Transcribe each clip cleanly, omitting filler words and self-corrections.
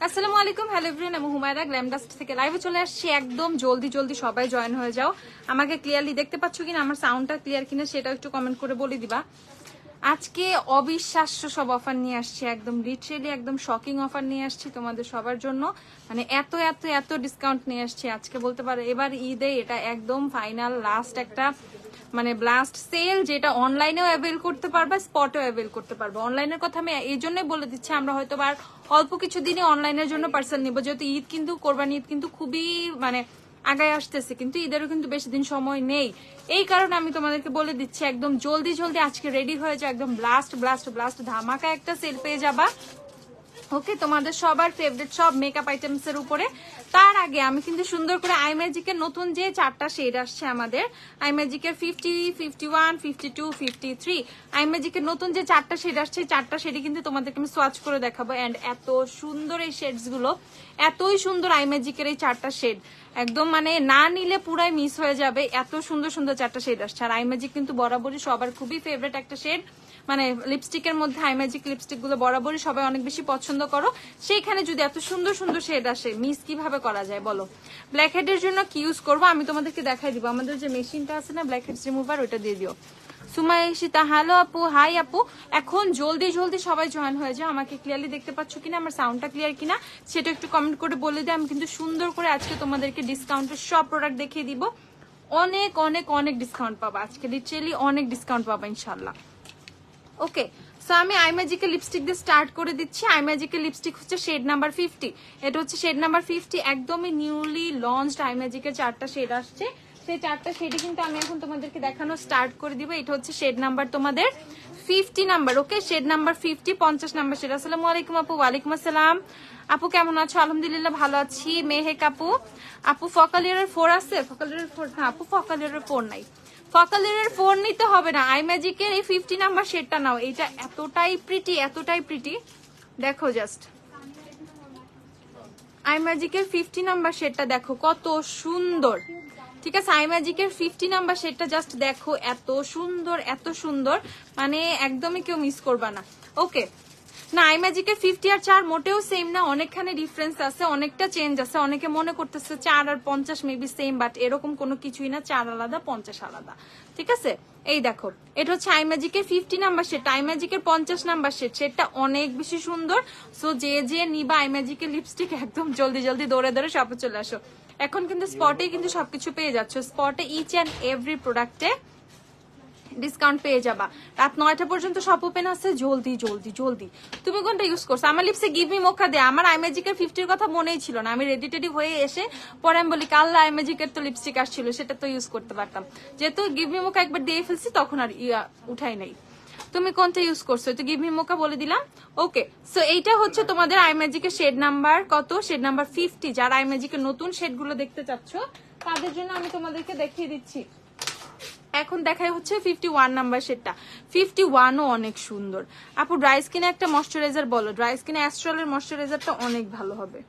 আসসালামু আলাইকুম, hello everyone, আমি হুমায়রা গ্ল্যামডাস্ট থেকে লাইভে চলে আসছি। একদম জলদি জলদি সবাই জয়েন হয়ে যাও। আমাকে ক্লিয়ারলি দেখতে পাচ্ছ কিনা, আমার সাউন্ডটা ক্লিয়ার কিনা সেটাও একটু কমেন্ট করে বলে দিবা। আজকে অবিশ্বাস্য সব অফার নিয়ে আসছি, একদম লিটারেলি একদম শকিং অফার নিয়ে আসছি তোমাদের সবার জন্য। মানে এত এত এত ডিসকাউন্ট নিয়ে আসছি আজকে, বলতে পারো এবার ঈদে এটা একদম ফাইনাল লাস্ট একটা মানে ব্লাস্ট সেল, যেটা অনলাইনেও অ্যাভেল করতে পারবে, স্পটেও অ্যাভেল করতে পারবে। অনলাইনের কথা আমি এই জন্যই বলে দিচ্ছি, আমরা হয়তো আর অল্প কিছু দিনই অনলাইনের জন্য পার্সেল নিব, যেহেতু ঈদ কিন্তু কোরবানি ঈদ কিন্তু খুবই মানে আগায় আসতেছে, কিন্তু ঈদেরও কিন্তু বেশি দিন সময় নেই। এই কারণে আমি তোমাদেরকে বলে দিচ্ছি একদম জলদি জলদি আজকে রেডি হয়ে যাও, একদম ব্লাস্ট ব্লাস্ট ব্লাস্ট ধামাকা একটা সেল পেয়ে যাবা। ওকে, তোমাদের সবার ফেভারিট সব মেকআপ আইটেমস এর উপরে। তার আগে আমি কিন্তু সুন্দর করে আইম্যাজিকের নতুন যে 4টা শেড আসছে আমাদের, আইম্যাজিকের 50, 51, 52, 53, আইম্যাজিকের নতুন যে 4টা শেড আসছে, 4টা শেডই কিন্তু তোমাদেরকে আমি সোয়াচ করে দেখাবো। এন্ড এত সুন্দর এই শেডস গুলো, এতই সুন্দর আইম্যাজিকের এই 4টা শেড, একদম মানে না নিলে পুরাই মিস হয়ে যাবে। এত সুন্দর সুন্দর 4টা শেড আসছে। আর আইম্যাজিক কিন্তু বরাবরই সবার খুবই ফেভারিট একটা শেড, মানে লিপস্টিকের মধ্যে আইম্যাজিক লিপস্টিক গুলো বরাবরই সবাই অনেক বেশি পছন্দ করো। সেইখানে যদি এত সুন্দর সুন্দর শেড আসে, মিস কিভাবে করা যায় বলো? ব্ল্যাক হেডের জন্য কি ইউজ করবো আমি তোমাদেরকে দেখাই দিব। আমাদের যে মেশিনটা আছে না ব্ল্যাক হেডস রিমুভার, ওটা দিয়ে দিও। সুমাইশিতা, হ্যালো আপু, হাই আপু। এখন জলদি জলদি সবাই জয়েন হয়ে যায়। আমাকে ক্লিয়ারলি দেখতে পাচ্ছ কিনা, আমার সাউন্ডটা ক্লিয়ার কিনা সেটা একটু কমেন্ট করে বলে দিই। আমি কিন্তু সুন্দর করে আজকে তোমাদেরকে ডিসকাউন্টের সব প্রোডাক্ট দেখিয়ে দিব। অনেক অনেক অনেক ডিসকাউন্ট পাবা আজকে, লিটারেলি অনেক ডিসকাউন্ট পাবা ইনশাল্লাহ। ওকে, সো আমি আইম্যাজিকের লিপস্টিক দিয়ে স্টার্ট করে দিচ্ছি। আইম্যাজিকের লিপস্টিক হচ্ছে শেড নাম্বার 50। এটা হচ্ছে শেড নাম্বার 50, একদমই নিউলি লঞ্চড আইম্যাজিকের 4টা শেড আসছে। সেই 4টা শেডে কিন্তু আমি এখন তোমাদেরকে দেখানো স্টার্ট করে দিব। এটা হচ্ছে শেড নাম্বার তোমাদের 50 নাম্বার। ওকে, শেড নাম্বার 50, 50 নাম্বার শেড। আসসালামু আলাইকুম আপু। ওয়ালাইকুম আসসালাম আপু, কেমন আছো? আলহামদুলিল্লাহ ভালো আছি। মেহেক আপু, আপু ফকালিয়ারের 4 আছে? ফকালিয়ারের 4, হ্যাঁ আপু ফকালিয়ারের 4 নাই, ফকালের ফোন নিতে হবে না, আইম্যাজিকের এই 50 নাম্বার শেডটা নাও। এটা এতটাই প্রিটি, এতটাই প্রিটি, দেখো জাস্ট আইম্যাজিকের 50 নাম্বার শেডটা দেখো কত সুন্দর। ঠিক আছে, আইম্যাজিকের 50 নাম্বার শেডটা জাস্ট দেখো, এত সুন্দর এত সুন্দর, মানে একদমই কেউ মিস করবা না। ওকে, না আইম্যাজিকের 50 আর 4 মোটেও সেম না, অনেকখানি ডিফারেন্স আছে, অনেকটা চেঞ্জ আছে। অনেকে মনে করতেছে 4 আর 50 মেবি সেম, বাট এরকম কোনো কিছুই না, 4 আলাদা 50 আলাদা। ঠিক আছে, এই দেখো এটা হচ্ছে আইম্যাজিকের 50 নাম্বার সেট, আইম্যাজিকের 50 নাম্বার সেট, সেটটা অনেক বেশি সুন্দর। সো যে যে নিবা আইম্যাজিকের লিপস্টিক একদম জলদি জলদি দৌড়ে দৌড়ে শপে চলে আসো। এখন কিন্তু স্পটে কিন্তু সবকিছু পেয়ে যাচ্ছ, স্পটে ইচ অ্যান্ড এভরি প্রোডাক্টে ডিসকাউন্ট পেয়ে যাবা। রাত 9টা পর্যন্ত সব ওপেন আছে, জলদি জলদি জলদি। তুমি কোনটা ইউজ করছো? আমার লিপসে গিভ মি মোকা দে, আমার আইম্যাজিকের 50-র কথা মনেই ছিল না। আমি রেডি টেডি হয়ে এসে পরে আমি বলি কাল আইম্যাজিকের তো লিপস্টিক আসছিল, সেটা তো ইউজ করতে পারতাম। যেহেতু গিভ মি মোকা একবার দিয়ে ফেলছি, তখন আর উঠাই নাই। তুমি কোনটা ইউজ করছো? তো গিভ মি মোকা বলে দিলাম। ওকে, সো এইটা হচ্ছে তোমাদের আইম্যাজিকের শেড নাম্বার কত? Shade number 50। যারা আইম্যাজিকের নতুন শেড গুলো দেখতে চাচ্ছ তাদের জন্য আমি তোমাদেরকে দেখিয়ে দিচ্ছি। এখন দেখাই হচ্ছে 51 নাম্বার শেডটা। 51ও অনেক সুন্দর। আপু ড্রাই স্কিনে একটা ময়শ্চারাইজার বলো, ড্রাই স্কিনে অ্যাস্ট্রালের ময়শ্চারাইজারটা অনেক ভালো হবে।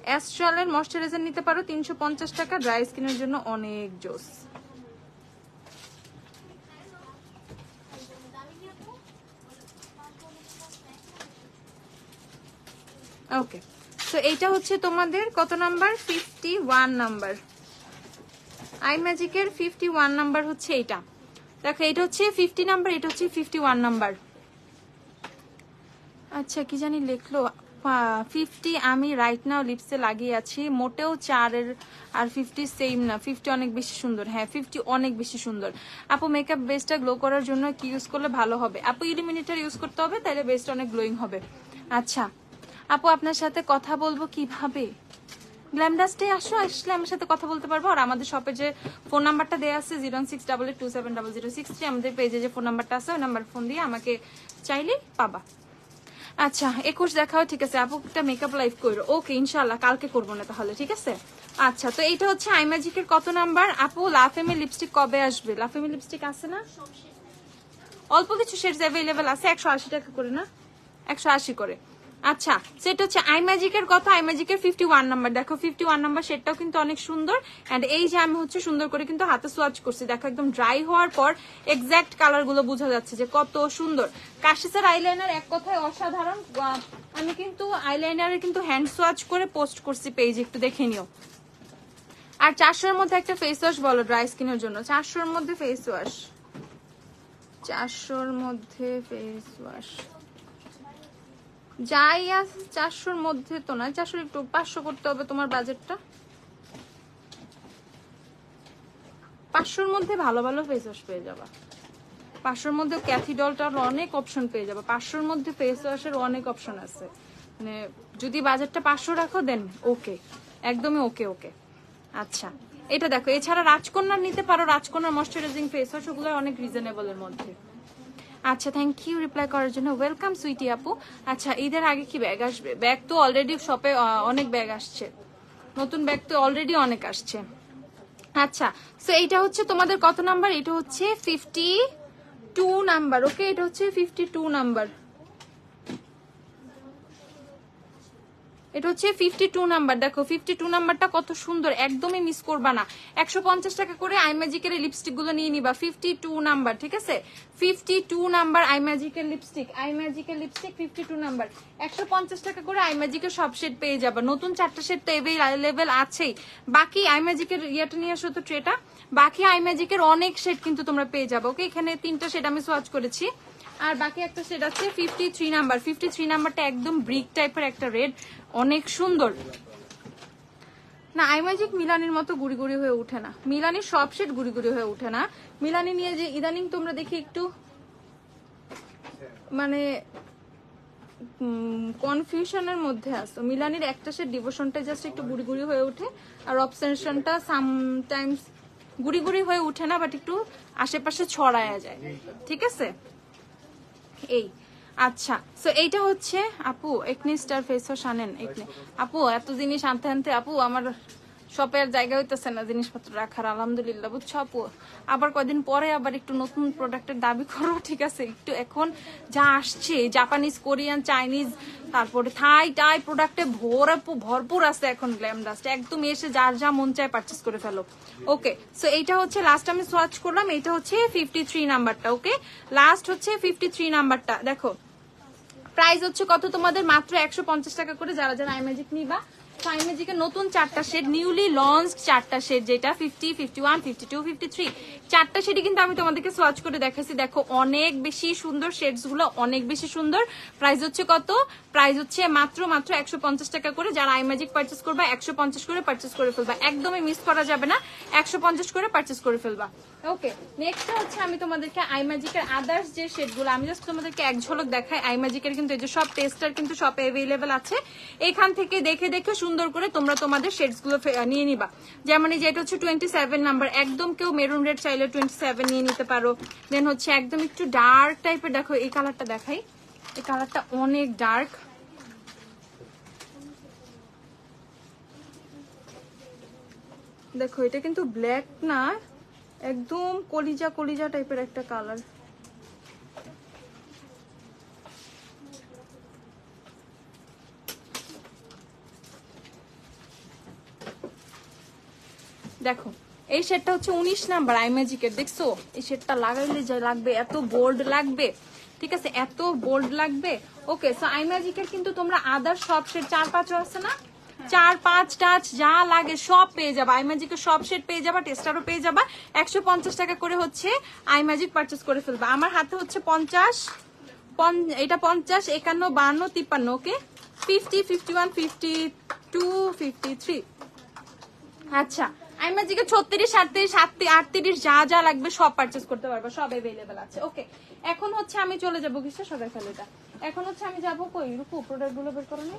অ্যাস্ট্রালের ময়শ্চারাইজার নিতে পারো 350 টাকা, ড্রাই স্কিনের জন্য অনেক জোস। ওকে, তো এইটা হচ্ছে তোমাদের কত নাম্বার? 51 নাম্বার। আইম্যাজিকের 51 নাম্বার হচ্ছে এইটা। দেখো এটা হচ্ছে 50 নাম্বার, এটা হচ্ছে 51 নাম্বার। আচ্ছা কি জানি লিখলো 50, আমি রাইট নাও লিপসে লাগিয়ে আছি। মোটেও 4 আর 50 সেম না, 50 অনেক বেশি সুন্দর। হ্যাঁ 50 অনেক বেশি সুন্দর। আপু মেকআপ বেসটা গ্লো করার জন্য কি ইউজ করলে ভালো হবে? আপু ইলুমিনেটর ইউজ করতে হবে, তাহলে বেসটা অনেক গ্লোয়িং হবে। আচ্ছা আপু আপনার সাথে কথা বলবো কিভাবে? গ্ল্যামডাস্টে আসো, আসলে আমার সাথে কথা বলতে পারবো। আর আমাদের শপে যে ফোন নাম্বারটা দেওয়া আছে 01688270063, আমাদের পেজে যে ফোন নাম্বারটা আছে ওই নাম্বার ফোন দিয়ে আমাকে চাইলেই পাবা। আচ্ছা 21 দেখাও, ঠিক আছে। আপু একটা মেকআপ লাইভ করো। ওকে ইনশাল্লাহ, কালকে করবো না তাহলে, ঠিক আছে। আচ্ছা তো এইটা হচ্ছে আইম্যাজিকের কত নাম্বার? আপু লাফেমি লিপস্টিক কবে আসবে? লাফেমি লিপস্টিক আছে না, অল্প কিছু শেডস অ্যাভেলেবেল আছে, 180 টাকা করে না, 180 করে। আচ্ছা সেটা হচ্ছে আইম্যাজিকের কত? আইম্যাজিকের 51 নাম্বার। দেখো 51 নাম্বার শেডটাও কিন্তু অনেক সুন্দর। এন্ড এই যে আমি হচ্ছে সুন্দর করে কিন্তু হাতে সোয়াচ করছি, দেখো একদম ড্রাই হওয়ার পর এক্সাক্ট কালার গুলো বোঝা যাচ্ছে যে কত সুন্দর। কাশিসের আইলাইনার এক কথায় অসাধারণ। আমি কিন্তু আইলাইনারে কিন্তু হ্যান্ড সোয়াচ করে পোস্ট করছি পেজে, একটু দেখে নিও। আর 400-এর মধ্যে একটা ফেস ওয়াশ বলো ড্রাই স্কিনের জন্য। 400-এর মধ্যে ফেস ওয়াশ, 400-এর মধ্যে ফেস ওয়াশ যাই আছে 400-এর মধ্যে তো না, 400 একটু 500 করতে হবে তোমার বাজেটটা। 500-এর মধ্যে ভালো ভালো ফেস ওয়াশ পেয়ে যাবা। 500-এর মধ্যে ক্যাথিডলটার অনেক অপশন পেয়ে যাবে। 500-এর মধ্যে ফেস ওয়াশের অনেক অপশন আছে, মানে যদি বাজেটটা 500 রাখো দেন ওকে, একদমই ওকে ওকে। আচ্ছা এটা দেখো, এছাড়া রাজকন্যার নিতে পারো, রাজকন্যার ময়শ্চারাইজিং ফেস ওয়াশ, ওগুলো অনেক রিজনেবলের মধ্যে। আচ্ছা থ্যাংক ইউ রিপ্লাই করার জন্য, ওয়েলকাম সুইটি আপু। আচ্ছা ঈদের আগে কি ব্যাগ আসবে? ব্যাগ তো অলরেডি শপে অনেক ব্যাগ আসছে, নতুন ব্যাগ তো অলরেডি অনেক আসছে। আচ্ছা সো এইটা হচ্ছে তোমাদের কত নাম্বার? এটা হচ্ছে 52 নাম্বার। ওকে এটা হচ্ছে 52 নাম্বার, এটা হচ্ছে 52 নাম্বার। দেখো 52 নাম্বারটা কত সুন্দর, একদমই মিস করবা না। 150 টাকা করে আইম্যাজিকের লিপস্টিক গুলো নিয়ে নিবা। 52 নাম্বার, ঠিক আছে? 52 নাম্বার আইম্যাজিকের লিপস্টিক, আইম্যাজিকের লিপস্টিক 52 নাম্বার। 150 টাকা করে আইম্যাজিকের সব শেড পেয়ে যাবা। নতুন 4টা শেড তো অ্যাভেলেবেল আছেই। বাকি আইম্যাজিকের ইয়েটা নিয়ে আসো তো, ট্রেটা। বাকি আইম্যাজিকের অনেক শেড কিন্তু তোমরা পেয়ে যাবে। ওকে এখানে 3টা শেড আমি সোয়াচ করেছি, আর বাকি একটা শেড আছে 53 নাম্বার। 53 নাম্বারটা একদম ব্রিক টাইপের একটা রেড, অনেক সুন্দর। না আইম্যাজিক মিলানির মতো গুড়ি গুড়ি হয়ে উঠে না, মিলানির সব শেড গুড়ি গুড়ি হয়ে উঠে না। মিলানি নিয়ে যে ইদানিং তোমরা দেখি একটু মানে কনফিউশনের মধ্যে আসো। মিলানির একটা শেড ডিভোশনটা জাস্ট একটু গুড়ি গুড়ি হয়ে ওঠে, আর অবসেশনটা সামটাইমস গুড়ি গুড়ি হয়ে উঠে না, বাট একটু আশেপাশে ছড়ায়া যায়, ঠিক আছে? এই আচ্ছা সো এইটা হচ্ছে আপু একনি স্টার ফেস ওয়াশ আনেন। একনি আপু এত জিনিস আনতে আনতে আপু আমার শপে আর জায়গা হইতেছে না জিনিসপত্র রাখার, আলহামদুলিল্লাহ বুঝছো আপু। আবার কয়দিন পরে আবার একটু নতুন প্রোডাক্টের দাবি করো, ঠিক আছে? একটু এখন যা আসছে জাপানিজ, কোরিয়ান, চাইনিজ, তারপরে থাই টাই প্রোডাক্টে ভরপুর আছে এখন গ্ল্যাম ডাস্ট। একদম এসে যার যা মন চায় পারচেস করে ফেলো। ওকে সো এইটা হচ্ছে লাস্ট আমি সোয়াচ করলাম, এইটা হচ্ছে 53 নাম্বারটা। ওকে লাস্ট হচ্ছে 53 নাম্বারটা। দেখো প্রাইস হচ্ছে কত তোমাদের? মাত্র 150 টাকা করে। যারা যারা আইম্যাজিক নিবা, আইম্যাজিকের নতুন 4টা শেড, নিউলি লঞ্চড 4টা শেড, যেটা 50, 51, 52, 53 4টা শেডই কিন্তু আমি তোমাদেরকে সোয়াচ করে দেখাইছি। দেখো অনেক বেশি সুন্দর শেডস গুলো, অনেক বেশি সুন্দর। প্রাইস হচ্ছে কত? প্রাইস হচ্ছে মাত্র 150 টাকা করে। যারা আইম্যাজিক পারচেস করবা 150 করে পারচেস করে ফেলবা, একদমই মিস করা যাবে না। 150 করে পারচেস করে ফেলবা। ওকে নেক্সট হচ্ছে আমি তোমাদেরকে আইম্যাজিকের আদার্স যে শেডগুলো, আমি জাস্ট তোমাদেরকে এক ঝলক দেখাই। আইম্যাজিকের কিন্তু এই যে সব টেস্টার কিন্তু সব অ্যাভেলেবেল আছে, এখান থেকে দেখে দেখে সুন্দর করে তোমরা তোমাদের শেডস গুলো নিয়ে নিবা। যেমন এই যে এটা হচ্ছে 27 নাম্বার, একদম কেউ মেরুন রেড চাইলে 27 নিয়ে নিতে পারো। দেন হচ্ছে একদম একটু ডার্ক টাইপের, দেখো এই কালারটা দেখাই, এই কালারটা অনেক ডার্ক। দেখো এটা কিন্তু ব্ল্যাক না, একদম কলিজা কলিজা টাইপের একটা কালার। দেখো এই শেডটা হচ্ছে 19 নাম্বার আইম্যাজিকের। দেখছো এই শেডটা লাগাইলে যা লাগবে, এত বোল্ড লাগবে, ঠিক আছে? এত বোল্ড লাগবে। ওকে সো আইম্যাজিকের কিন্তু তোমরা আদার সব শেড 4-5 আছে না, 4-5 টাচ যা লাগে সব পেয়ে যাবা। আইম্যাজিকের সব শেড পেয়ে যাবা, টেস্টারও পেয়ে যাবা। 150 টাকা করে হচ্ছে আইম্যাজিক পারচেস করে ফেলবা। আমার হাতে হচ্ছে 50, এটা 50, 51, 52, 53। ওকে 50, 51, 52, 53। আচ্ছা আইম্যাজিকে 36, 37, 38 যা যা লাগবে সব পারচেস করতে পারবা, সব अवेलेबल আছে। ওকে এখন হচ্ছে আমি চলে যাব কিসে সবাই ফেলে এটা। এখন হচ্ছে আমি যাব কই রূপু, প্রোডাক্ট গুলো বের করো না।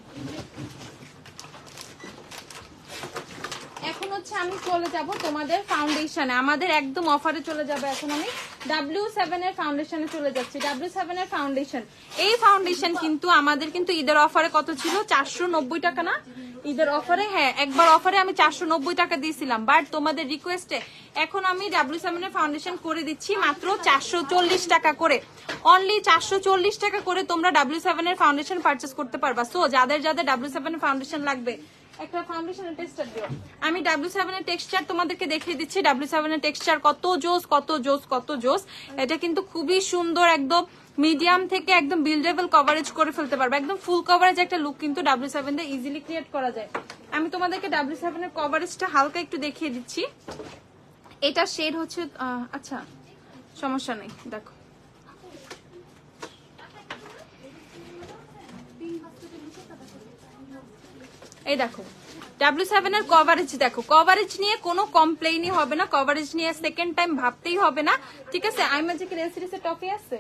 এখন হচ্ছে আমি চলে যাব তোমাদের ফাউন্ডেশনে, আমাদের একদম অফারে চলে যাবে। এখন আমি W7 এর ফাউন্ডেশনে চলে যাচ্ছি। W7 এর ফাউন্ডেশন, এই ফাউন্ডেশন কিন্তু আমাদের কিন্তু ঈদের অফারে কত ছিল? 490 টাকা না? ঈদের অফারে, হ্যাঁ একবার অফারে আমি 490 টাকা দিয়েছিলাম, বাট তোমাদের রিকোয়েস্টে এখন আমি W7 এর ফাউন্ডেশন করে দিচ্ছি মাত্র 440 টাকা করে। অনলি 440 টাকা করে তোমরা W7 এর ফাউন্ডেশন পারচেস করতে পারবা। সো যাদের যাদের W7 এর ফাউন্ডেশন লাগবে একটা ফাউন্ডেশনের টেক্সচার দিও। আমি W7 এর টেক্সচার তোমাদেরকে দেখিয়ে দিচ্ছি। W7 এর টেক্সচার কত জোস, কত জোস, কত জোস। এটা কিন্তু খুবই সুন্দর, একদম মিডিয়াম থেকে একদম বিল্ডেবল কভারেজ করে ফেলতে পারবে, একদম ফুল কভারেজ একটা লুক কিন্তু W7 দিয়ে ইজিলি ক্রিয়েট করা যায়। আমি তোমাদেরকে W7 এর কভারেজটা হালকা একটু দেখিয়ে দিচ্ছি। এটা শেড হচ্ছে আচ্ছা সমস্যা নেই, দেখো এই দেখো W7 এর কভারেজ দেখো, কভারেজ নিয়ে কোনো কমপ্লেইনই হবে না, কভারেজ নিয়ে সেকেন্ড টাইম ভাবতেই হবে না, ঠিক আছে। আইম্যাজিক এর সিরিজের টফি আছে,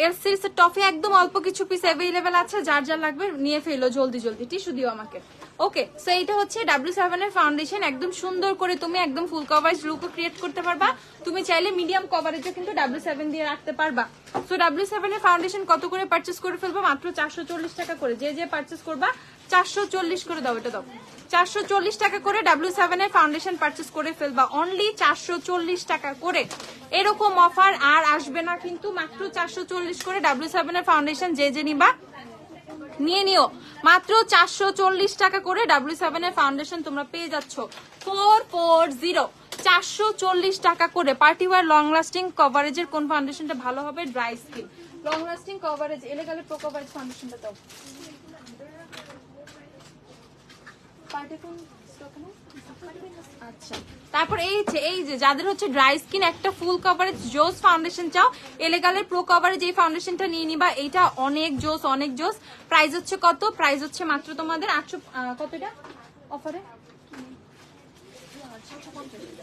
এর সিরিজের টফি একদম অল্প কিছু পিস অ্যাভেলেবেল আছে, যার যা লাগবে নিয়ে ফেলো জলদি জলদি, টিস্যু দিও আমাকে। ওকে, সো এইটা হচ্ছে W7 এর ফাউন্ডেশন, একদম সুন্দর করে তুমি একদম ফুল কভারেজ লুকও ক্রিয়েট করতে পারবা। তুমি চাইলে মিডিয়াম কভারেজও কিন্তু W7 দিয়ে রাখতে পারবা। সো W7 এর ফাউন্ডেশন কত করে পারচেজ করে ফেলবো? মাত্র 440 টাকা করে। যে যে পারচেজ করবা 440 করে দাও, এটা দাও 440 টাকা করে W7 এর ফাউন্ডেশন পারচেজ করে ফেলবা, অনলি 440 টাকা করে। এরকম অফার আর আসবে না কিন্তু, মাত্র 440 করে W7 এর ফাউন্ডেশন যে যে নিবা নিয়ে নিও, মাত্র 440 টাকা করে W7 এর ফাউন্ডেশন তোমরা পেয়ে যাচ্ছ 440, 440 টাকা করে। পার্টি ওয়্যার লং লাস্টিং কভারেজের কোন ফাউন্ডেশনটা ভালো হবে? Dry skin long lasting coverage এলেগালে প্রো কভারেজ ফাউন্ডেশনটা দাও। আচ্ছা, তারপর এই যে যাদের হচ্ছে ড্রাই স্কিন একটা ফুল কভারেজ জোস ফাউন্ডেশন চাও, এলেগালের প্রো কভারেজ এই ফাউন্ডেশনটা নিয়ে নিবা, এইটা অনেক জোস অনেক জোস। প্রাইস হচ্ছে কত? প্রাইস হচ্ছে মাত্র তোমাদের 800 কত এটা অফারে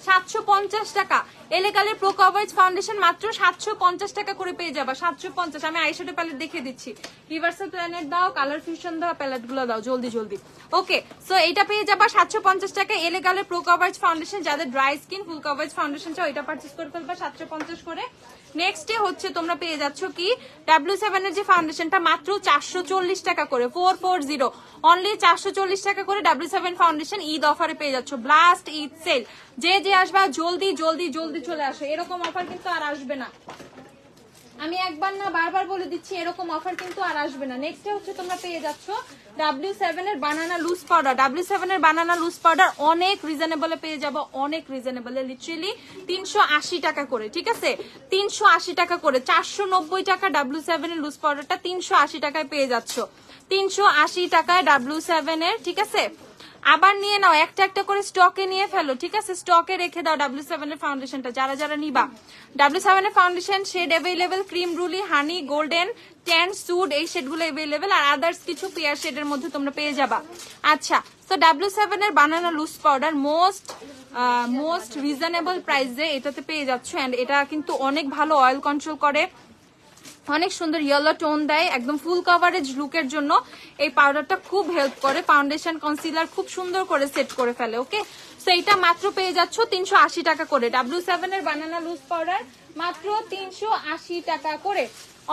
750 টাকা। এলেগালের প্রো কভারেজ ফাউন্ডেশন মাত্র 750 টাকা করে পেয়ে যাবা, 750। আমি আইশ্যাডো প্যালেট দেখিয়ে দিচ্ছি, রিভার্সাল প্ল্যানেট দাও, কালার ফিউশন দাও, প্যালেট গুলো দাও জলদি জলদি। ওকে, সো এটা পেয়ে যাবা 750 টাকা। এলেগালের প্রো কভারেজ ফাউন্ডেশন, যাদের ড্রাই স্কিন ফুল কভারেজ ফাউন্ডেশন চাও এটা পারচেজ করে ফেলবা 750 করে। নেক্সট ডে হচ্ছে তোমরা পেয়ে যাচ্ছ কি W7 এর যে ফাউন্ডেশনটা মাত্র 440 টাকা করে, 440 অনলি 440 টাকা করে W7 ফাউন্ডেশন ঈদ অফারে পেয়ে যাচ্ছ, ব্লাস্ট ঈদ সেল। যে যে আসবা জলদি জলদি জলদি চলে আসো, এরকম অফার কিন্তু আর আসবে না, আমি একবার না বারবার বলে দিচ্ছি, এরকম অফার কিন্তু আর আসবে না। নেক্সট হচ্ছে তোমরা পেয়ে যাচ্ছ W7 এর বানানা লুজ পাউডার, W7 এর বানানা লুজ পাউডার অনেক রিজনেবলে পেয়ে যাবো, অনেক রিজনেবলে, লিটারালি 380 টাকা করে, ঠিক আছে 380 টাকা করে, 490 টাকা W7 এর লুজ পাউডারটা 380 টাকায় পেয়ে যাচ্ছ, 380 টাকায় W7 এর, ঠিক আছে। আবার নিয়ে নাও, একটা একটা করে স্টকে নিয়ে ফেলো, ঠিক আছে, স্টকে রেখে দাও W7 এর ফাউন্ডেশনটা, যারা যারা নিবা। W7 এর ফাউন্ডেশন শেড অ্যাভেলেবেল, ক্রিম রুলি, হানি, গোল্ডেন, ট্যান, সুড, এই শেডগুলো অ্যাভেলেবেল, আর আদার্স কিছু পিয়ার শেডের মধ্যে তোমরা পেয়ে যাবা। আচ্ছা, তো W7 এর banana loose powder most reasonable প্রাইসে এটাতে পেয়ে যাচ্ছ, এন্ড এটা কিন্তু অনেক ভালো অয়েল কন্ট্রোল করে, অনেক সুন্দর ইয়েলো টোন দেয়, একদম ফুল কভারেজ লুকের জন্য এই পাউডারটা খুব হেল্প করে, ফাউন্ডেশন কনসিলার খুব সুন্দর করে সেট করে ফেলে। ওকে, সো এটা মাত্র পেয়ে যাচ্ছ 380 টাকা করে, W7 এর বানানা লুজ পাউডার মাত্র 380 টাকা করে,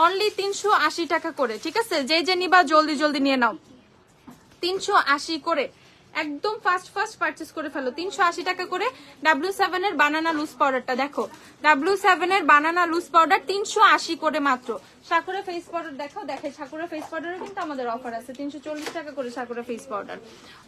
অনলি 380 টাকা করে, ঠিক আছে। যে যে নিবা জলদি জলদি নিয়ে নাও, 380 করে, একদম ফাস্ট ফাস্ট পারচেজ করে ফেলো। 380 টাকা করে W7 এর বানানা লুজ পাউডারটা দেখো, W7 এর বানানা লুজ পাউডার 380 করে মাত্র। সাকুরা ফেস পাউডার দেখাও, দেখে সাকুরা ফেস পাউডারও কিন্তু আমাদের অফার আছে, 340 টাকা করে সাকুরা ফেস পাউডার।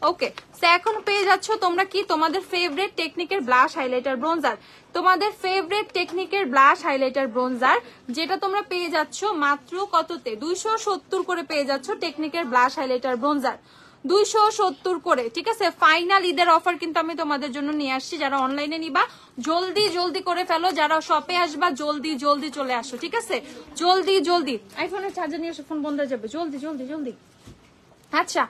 ওকে, সো এখন পেয়ে যাচ্ছ তোমরা কি তোমাদের ফেভারিট টেকনিকের ব্লাশ হাইলাইটার ব্রোঞ্জার, তোমাদের ফেভারিট টেকনিকের ব্লাশ হাইলাইটার ব্রোঞ্জার, যেটা তোমরা পেয়ে যাচ্ছ মাত্র কততে 270 করে পেয়ে যাচ্ছ টেকনিকের ব্লাশ হাইলাইটার ব্রোঞ্জার, 270 করে, ঠিক আছে। ফাইনাল ঈদের অফার কিন্তু আমি তোমাদের জন্য নিয়ে আসছি, যারা অনলাইনে নিবা জলদি জলদি করে ফেলো, যারা শপে আসবা জলদি জলদি চলে আসো, ঠিক আছে, জলদি জলদি। আইফোনের চার্জার নিয়ে এসে ফোন বন্ধ হয়ে যাবে, জলদি জলদি জলদি। আচ্ছা,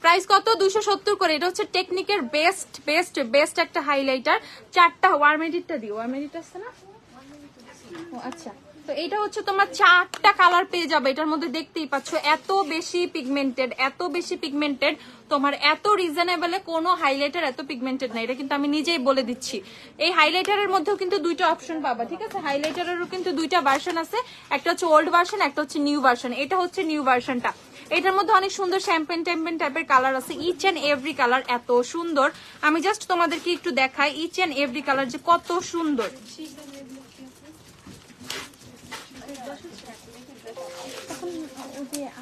প্রাইস কত? 270 করে। এটা হচ্ছে টেকনিকের বেস্ট বেস্ট বেস্ট একটা হাইলাইটার, 4টা ওয়ারমেডিটটা দিও, ওয়ারমেডিট আছে না? ও আচ্ছা, তো এটা হচ্ছে তোমার 4টা কালার পেয়ে যাবে এটার মধ্যে, দেখতেই পাচ্ছ এত বেশি পিগমেন্টেড, এত বেশি পিগমেন্টেড, তোমার এত রিজনেবলে কোনো হাইলাইটার এত পিগমেন্টেড না, এটা কিন্তু আমি নিজেই বলে দিচ্ছি। এই হাইলাইটারের মধ্যেও কিন্তু 2টা অপশন পাবা, ঠিক আছে, হাইলাইটারেরও কিন্তু 2টা ভার্সন আছে, একটা হচ্ছে ওল্ড ভার্সন, একটা হচ্ছে নিউ ভার্সন। এটা হচ্ছে নিউ ভার্সনটা, এটার মধ্যে অনেক সুন্দর শ্যাম্পেন টেম্পেন টাইপের কালার আছে, ইচ এন্ড এভরি কালার এত সুন্দর। আমি জাস্ট তোমাদেরকে একটু দেখাই ইচ এন্ড এভরি কালার যে কত সুন্দর।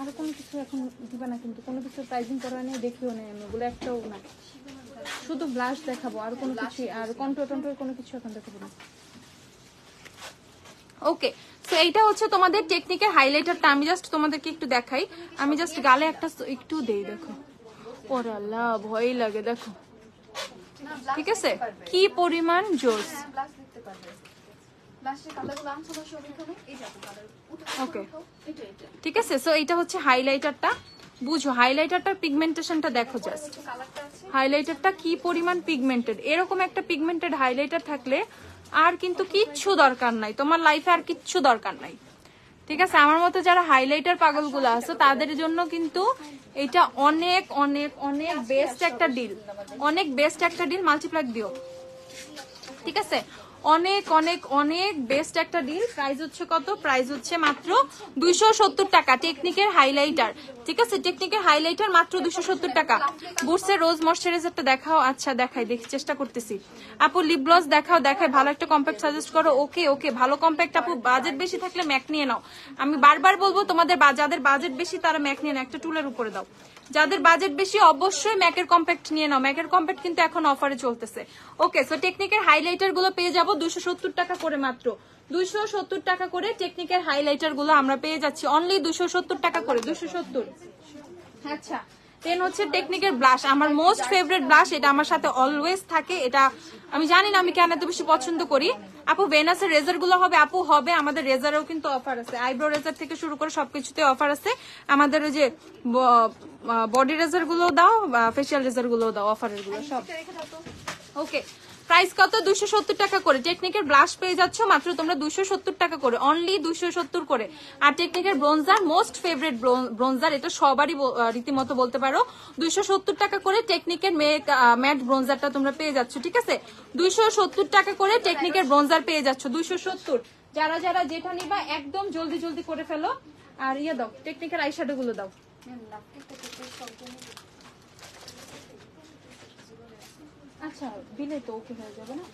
আরো কোনো কিছু এখন দিবা না কিন্তু, কোনো কিছু প্রাইজিং করা নেই, দেখিও নেই আমি বলে একটাও না, শুধু ব্লাশ দেখাবো, আর কোনো কিছু আর কন্ট্রোল টন্ট্রোল কোনো কিছু এখন দেখাবো না। ওকে, তো এইটা হচ্ছে তোমাদের টেকনিকের হাইলাইটারটা। আমি জাস্ট তোমাদেরকে একটু দেখাই, আমি জাস্ট গালে একটা একটু দেই, দেখো ওরে আল্লাহ ভয় লাগে, দেখো ঠিক আছে কি পরিমাণ জোস। ওকে ঠিক আছে, সো এটা হচ্ছে হাইলাইটারটা, বুঝো হাইলাইটারটার পিগমেন্টেশনটা দেখো, জাস্ট হাইলাইটারটা কি পরিমাণ পিগমেন্টেড। এরকম একটা পিগমেন্টেড হাইলাইটার থাকলে আর কিন্তু কিচ্ছু দরকার নাই, তোমার লাইফে আর কিচ্ছু দরকার নাই, ঠিক আছে। আমার মতো যারা হাইলাইটার পাগলগুলো আছে তাদের জন্য কিন্তু এটা অনেক অনেক অনেক বেস্ট একটা ডিল, অনেক বেস্ট একটা ডিল। মাল্টিপ্লাক দিও, ঠিক আছে, অনেক অনেক অনেক বেস্ট একটা ডিল। প্রাইস হচ্ছে কত? প্রাইস হচ্ছে মাত্র 270 টাকা টেকনিকের হাইলাইটার, ঠিক আছে, টেকনিকের হাইলাইটার মাত্র 270 টাকা। বুটসের রোজ ময়শ্চারাইজারটা দেখাও। আচ্ছা দেখাই, দেখি চেষ্টা করতেছি। আপু লিপ গ্লস দেখাও, দেখাই, ভালো একটা কম্প্যাক্ট সাজেস্ট করো। ওকে ওকে, ভালো কম্প্যাক্ট আপু, বাজেট বেশি থাকলে ম্যাক নিয়ে নাও। আমি বারবার বলবো তোমাদের, যাদের বাজেট বেশি তারা ম্যাক নিয়ে নাও, একটা টুলের উপরে দাও। যাদের বাজেট বেশি অবশ্যই ম্যাকের কম্প্যাক্ট নিয়ে নাও, ম্যাকের কম্প্যাক্ট কিন্তু এখন অফারে চলতেছে। ওকে, সো টেকনিকের হাইলাইটার গুলো পেয়ে যাবো 270 টাকা করে, মাত্র 270 টাকা করে টেকনিকের হাইলাইটার গুলো আমরা পেয়ে যাচ্ছি, অনলি 270 টাকা করে, 270। আচ্ছা, দেন হচ্ছে টেকনিকের ব্লাশ, আমার মোস্ট ফেভারিট ব্লাশ, এটা আমার সাথে অলওয়েজ থাকে। এটা আমি জানি না আমি কেন এত বেশি পছন্দ করি। আপু ভেনাসের রেজার গুলো হবে? আপু হবে, আমাদের রেজারেও কিন্তু অফার আছে, আইব্রো রেজার থেকে শুরু করে সবকিছুতে অফার আছে। আমাদের ওই যে বডি রেজার গুলো দাও, ফেসিয়াল রেজার গুলো দাও, অফারের গুলো সব। ওকে, প্রাইস কত? 270 টাকা করে টেকনিকের ব্লাশ পেয়ে যাচ্ছ মাত্র তোমরা 270 টাকা করে, অনলি 270 করে। আর টেকনিকের ব্রোঞ্জার, মোস্ট ফেভারিট ব্রোঞ্জার, এটা সবারই রীতিমতো বলতে পারো, 270 টাকা করে টেকনিকের ম্যাট ব্রোঞ্জারটা তোমরা পেয়ে যাচ্ছ, ঠিক আছে। 270 টাকা করে টেকনিকের ব্রোঞ্জার পেয়ে যাচ্ছ, 270। যারা যারা যেটা নিবা একদম জলদি জলদি করে ফেলো। আর ইয়ে দাও, টেকনিকের আইশ্যাডো গুলো দাও। আচ্ছা দিলে তো ওকে হয়ে যাবে না।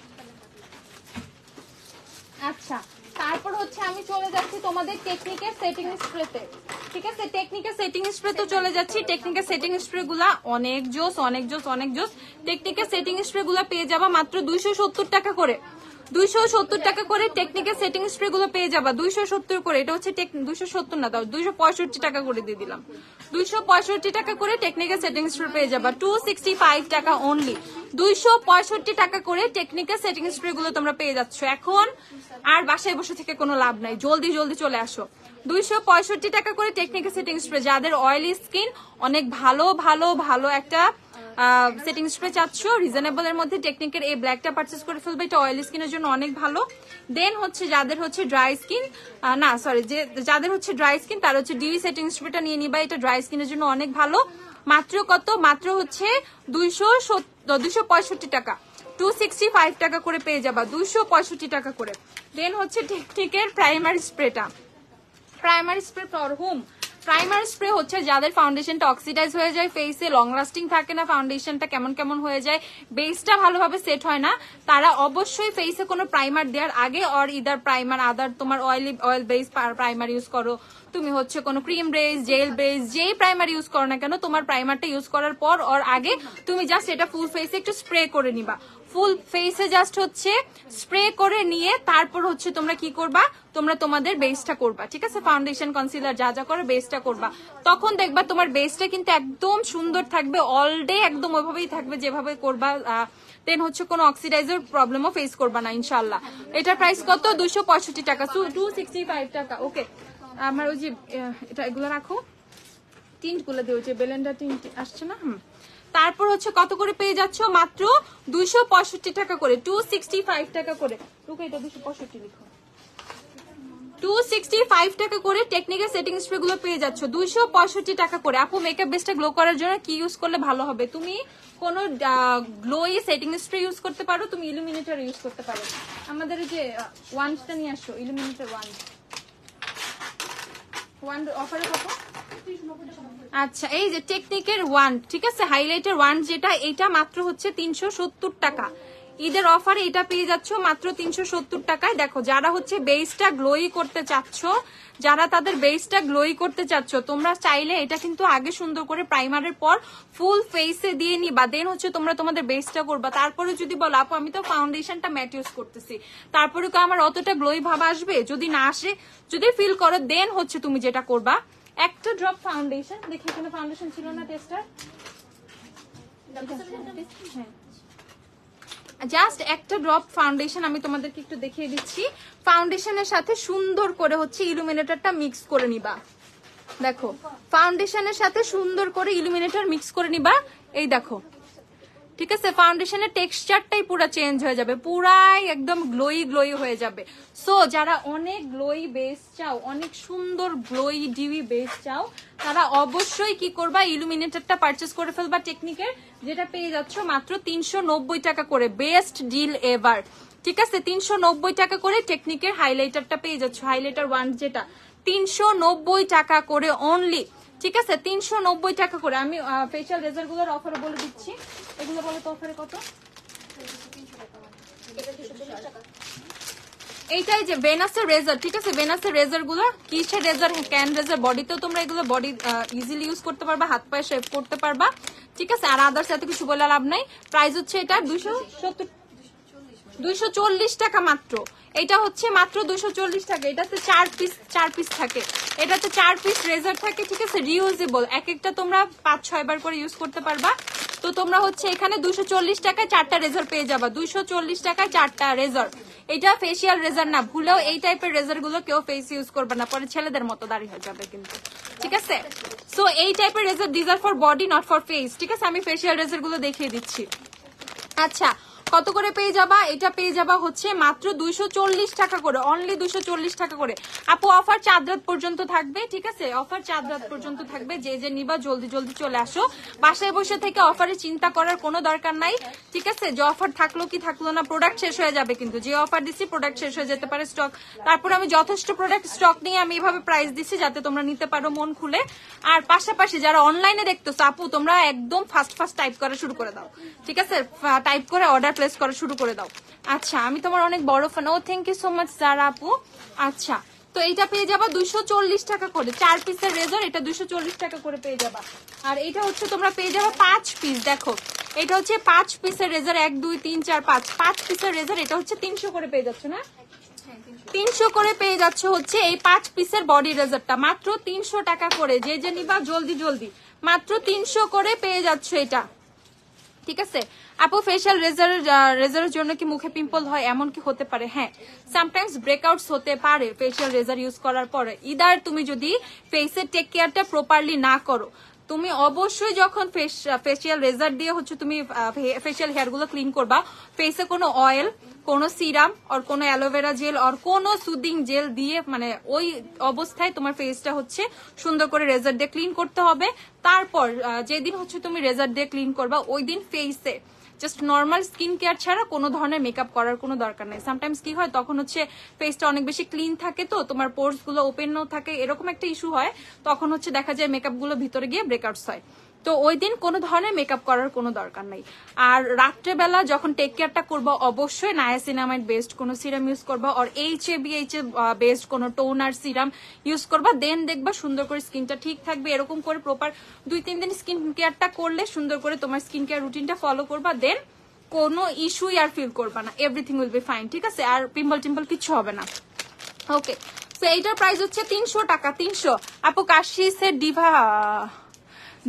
আচ্ছা, তারপর হচ্ছে আমি চলে যাচ্ছি তোমাদের টেকনিকের সেটিং স্প্রেতে, ঠিক আছে, টেকনিকের সেটিং স্প্রে তো চলে যাচ্ছি। টেকনিকের সেটিং স্প্রে গুলা অনেক জোস, অনেক জোস, অনেক জোস। টেকনিকের সেটিং স্প্রে গুলা পেয়ে যাবা মাত্র 270 টাকা করে, 270 টাকা করে টেকনিকের সেটিং স্প্রে গুলো পেয়ে যাবা 270 করে। এটা হচ্ছে 270 না, দাও 265 টাকা করে দিয়ে দিলাম, 265 টাকা করে টেকনিকের সেটিং স্প্রে পেয়ে যাবা, 265 টাকা অনলি, 265 টাকা করে টেকনিকের সেটিং স্প্রে গুলো তোমরা পেয়ে যাচ্ছ। এখন আর বাসায় বসে থেকে কোনো লাভ নাই, জলদি জলদি চলে আসো। 265 টাকা করে টেকনিকের সেটিং স্প্রে, যাদের অয়েলি স্কিন, অনেক ভালো ভালো ভালো একটা সেটিং স্প্রে চাচ্ছ রিজনেবল এর মধ্যে, টেকনিকের এই ব্ল্যাকটা পারচেজ করে ফেলবে, এটা অয়েলি স্কিনের জন্য অনেক ভালো। দেন হচ্ছে যাদের হচ্ছে ড্রাই স্কিন, না সরি, যাদের হচ্ছে ড্রাই স্কিন তারা হচ্ছে ডিউই সেটিং স্প্রেটা নিয়ে নিবা, এটা ড্রাই স্কিনের জন্য অনেক ভালো। মাত্র কত? মাত্র হচ্ছে 265 টাকা, 265 টাকা করে পেয়ে যাবা, 265 টাকা করে। দেন হচ্ছে টেকনিকের প্রাইমারি স্প্রেটা, primary spray for home. Primary spray হচ্ছে যাদের ফাউন্ডেশনটা অক্সিডাইজ হয়ে যায়, ফেসে লং লাস্টিং থাকে না, ফাউন্ডেশনটা কেমন কেমন হয়ে যায়, বেসটা ভালোভাবে সেট হয় না, তারা অবশ্যই ফেসে কোনো প্রাইমার দেওয়ার আগে অর ইদার প্রাইমার আদার তোমার অয়েল বেস প্রাইমার ইউজ করো, তুমি হচ্ছে কোনো ক্রিম বেস, জেল বেস, যেই প্রাইমার ইউজ করো না কেন, তোমার প্রাইমারটা ইউজ করার পর ওর আগে তুমি জাস্ট এটা ফুল ফেসে একটু স্প্রে করে নিবা, ফুল ফেসে জাস্ট হচ্ছে স্প্রে করে নিয়ে তারপর হচ্ছে তোমরা কি করবা, তোমরা তোমাদের বেসটা করবা, ঠিক আছে, ফাউন্ডেশন কনসিলার যা যা করে বেসটা করবা, তখন দেখবা তোমার বেসটা কিন্তু একদম সুন্দর থাকবে, অল ডে একদম ওইভাবেই থাকবে যেভাবে করবা। দেন হচ্ছে কোনো অক্সিডাইজের প্রবলেমও ফেস করবা না ইনশাল্লাহ। এটার প্রাইস কত? 265 টাকা, 265 টাকা। ওকে, আমার ওই যে এটা এগুলো রাখো, টিন্ট গুলো দিয়ে, যে বেলেন্ডার টিন্ট আসছে না। তারপর হচ্ছে কত করে পেয়ে যাচ্ছ? মাত্র 265 টাকা করে, 265 টাকা করে। রুকো, এটা 265 লিখো, 265 টাকা করে টেকনিক্যাল সেটিং স্প্রে গুলো পেয়ে যাচ্ছ 265 টাকা করে। আপু মেকআপ বেসটা গ্লো করার জন্য কি ইউজ করলে ভালো হবে? তুমি কোনো গ্লোই সেটিং স্প্রে ইউজ করতে পারো, তুমি ইলুমিনেটর ইউজ করতে পারো। আমাদের যে ওয়ান্ডটা নিয়ে আসো, ইলুমিনেটর ওয়ান্ড অফারে কত? আচ্ছা, এই যে টেকনিকের ওয়ান্ড, ঠিক আছে, হাইলাইটার ওয়ান্ড যেটা, এটা মাত্র হচ্ছে 370 টাকা, ঈদের অফারে এটা পেয়ে যাচ্ছ মাত্র 370 টাকায়। দেখো যারা হচ্ছে বেসটা গ্লোই করতে চাচ্ছ, যারা তাদের বেসটা গ্লোই করতে চাচ্ছ, তোমরা চাইলে এটা কিন্তু আগে সুন্দর করে প্রাইমারের পর ফুল ফেসে দিয়ে নিবা, দেন হচ্ছে তোমরা তোমাদের বেসটা করবা। তারপরে যদি বলো আপু আমি তো ফাউন্ডেশনটা ম্যাট ইউজ করতেছি, তারপরে কি আমার অতটা গ্লোই ভাব আসবে? যদি না আসে, যদি ফিল করো, দেন হচ্ছে তুমি যেটা করবা, একটা ড্রপ ফাউন্ডেশন, দেখি এখানে ফাউন্ডেশন ছিল না টেস্টার, জাস্ট একটা ড্রপ ফাউন্ডেশন আমি তোমাদেরকে একটু দেখিয়ে দিচ্ছি। ফাউন্ডেশনের সাথে সুন্দর করে হচ্ছে ইলুমিনেটরটা মিক্স করে নিবা। দেখো ফাউন্ডেশনের সাথে সুন্দর করে ইলুমিনেটর মিক্স করে নিবা, এই দেখো, ঠিক আছে? ফাউন্ডেশনের টেক্সচারটাই পুরো চেঞ্জ হয়ে যাবে, পুরাই একদম গ্লোই গ্লোই হয়ে যাবে। সো যারা অনেক গ্লোই বেস চাও, অনেক সুন্দর গ্লোই ডিউই বেস চাও, তারা অবশ্যই কি করবা, ইলুমিনেটরটা পারচেজ করে ফেলবা টেকনিকের, যেটা পেয়ে যাচ্ছ মাত্র 390 টাকা করে। বেস্ট ডিল এভার, ঠিক আছে? 390 টাকা করে টেকনিকের হাইলাইটারটা পেয়ে যাচ্ছ, হাইলাইটার ওয়ান যেটা 390 টাকা করে অনলি, ঠিক আছে? 390 টাকা করে। আমি ফেশিয়াল রেজার গুলোর অফার বলে দিচ্ছি, এগুলো বলে তো অফারে কত? এইটাই যে ভেনাসের রেজার, ঠিক আছে? ভেনাসের রেজার গুলো কিসের রেজার? ক্যান রেজার। বডিতেও তোমরা এগুলো বডি ইজিলি ইউজ করতে পারবা, হাত পায়ে শেভ করতে পারবা, ঠিক আছে? আর আদার্স এত কিছু বলে লাভ নাই। প্রাইস হচ্ছে এটা 240 টাকা মাত্র। এটা হচ্ছে মাত্র 240 টাকা। এটাতে 4 পিস থাকে, এটাতে 4 পিস রেজার থাকে, ঠিক আছে? রিউজেবল, এক একটা তোমরা 5-6 বার করে ইউজ করতে পারবা। তো তোমরা হচ্ছে এখানে 240 টাকায় 4টা রেজার পেয়ে যাবা, 240 টাকায় 4টা রেজার। এটা ফেসিয়াল রেজার না, ভুলেও এই টাইপের রেজার গুলো কেউ ফেস ইউজ করবে না, পরে ছেলেদের মতো দাঁড়িয়ে হয়ে যাবে কিন্তু, ঠিক আছে? সো এই টাইপের razor, this are for body not for face, ঠিক আছে? আমি ফেসিয়াল রেজার গুলো দেখিয়ে দিচ্ছি। আচ্ছা, কত করে পেয়ে যাবা? এটা পেয়ে যাবা হচ্ছে মাত্র 240 টাকা করে, অনলি 240 টাকা করে। আপু অফার 4 রাত পর্যন্ত থাকবে, ঠিক আছে? অফার 4 রাত পর্যন্ত থাকবে। যে যে নিবা জলদি জলদি চলে আসো, বাসায় বসে থেকে অফারে চিন্তা করার কোনো দরকার নাই, ঠিক আছে? যে অফার থাকলো কি থাকলো না, প্রোডাক্ট শেষ হয়ে যাবে কিন্তু, যে অফার দিচ্ছি প্রোডাক্ট শেষ হয়ে যেতে পারে স্টক। তারপর আমি যথেষ্ট প্রোডাক্ট স্টক নিয়ে আমি এভাবে প্রাইস দিচ্ছি যাতে তোমরা নিতে পারো মন খুলে। আর পাশাপাশি যারা অনলাইনে দেখতেছো, আপু তোমরা একদম ফাস্ট টাইপ করা শুরু করে দাও, ঠিক আছে? টাইপ করে অর্ডার প্লেস করা শুরু করে দাও। আচ্ছা, আমি তোমার অনেক বড় ফ্যান। ও থ্যাংক ইউ সো মাচ যারা আপু। আচ্ছা, তো এইটা পেয়ে যাবা 240 টাকা করে, 4 পিসের রেজার, এটা 240 টাকা করে পেয়ে যাবা। আর এটা হচ্ছে তোমরা পেয়ে যাবা 5 পিস। দেখো এটা হচ্ছে 5 পিসের রেজার, 1 2 3 4 5 পিসের রেজার। এটা হচ্ছে 300 করে পেয়ে যাচ্ছ না? 300 করে পেয়ে যাচ্ছ হচ্ছে এই 5 পিসের বডি রেজারটা, মাত্র 300 টাকা করে। যে যে নিবা জলদি জলদি, মাত্র 300 করে পেয়ে যাচ্ছ এটা, ঠিক আছে? আপু ফেশিয়াল রেজারের জন্য কি মুখে পিম্পল হয়? এমন কি হতে পারে? হ্যাঁ, সামটাইমস ব্রেকআউটস হতে পারে ফেশিয়াল রেজার ইউজ করার পরে। ইদার তুমি যদি ফেসের টেক কেয়ারটা প্রপারলি না করো, তুমি অবশ্যই যখন ফেশিয়াল রেজার দিয়ে হচ্ছে তুমি ফেশিয়াল হেয়ার গুলো ক্লিন করবা, ফেসে কোনো অয়েল, কোনো সিরাম আর কোনো অ্যালোভেরা জেল আর কোনো সুদিং জেল দিয়ে, মানে ওই অবস্থায় তোমার ফেসটা হচ্ছে সুন্দর করে রেজার দিয়ে ক্লিন করতে হবে। তারপর যেদিন হচ্ছে তুমি রেজার দিয়ে ক্লিন করবা, ওই দিন ফেসে জাস্ট নর্মাল স্কিন কেয়ার ছাড়া কোনো ধরনের মেকআপ করার কোনো দরকার নেই। সামটাইমস কি হয়, তখন হচ্ছে ফেসটা অনেক বেশি ক্লিন থাকে, তো তোমার পোর্স গুলো ওপেনও থাকে, এরকম একটা ইস্যু হয়, তখন হচ্ছে দেখা যায় মেকআপ গুলো ভিতরে গিয়ে ব্রেকআউটস হয়। তো ওই দিন কোনো ধরনের মেকআপ করার কোনো দরকার নাই। আর রাত্রেবেলা যখন টেক কেয়ারটা করবো, অবশ্যই নায়াসিনামাইড বেসড কোনো সিরাম ইউজ করবা, আর HABH বেসড কোনো টোনার সিরাম ইউজ করবা, দেন দেখবা সুন্দর করে স্কিনটা ঠিক থাকবে। এরকম করে প্রপার 2-3 দিন স্কিন কেয়ারটা করলে, সুন্দর করে তোমার স্কিন কেয়ার রুটিনটা ফলো করবা, দেন কোনো ইস্যুই আর ফিল করবা না, এভরিথিং উইল বি ফাইন, ঠিক আছে? আর পিম্পল টিম্পল কিছু হবে না। ওকে, তো এইটার প্রাইস হচ্ছে 300 টাকা। 300। আপু কাশিসের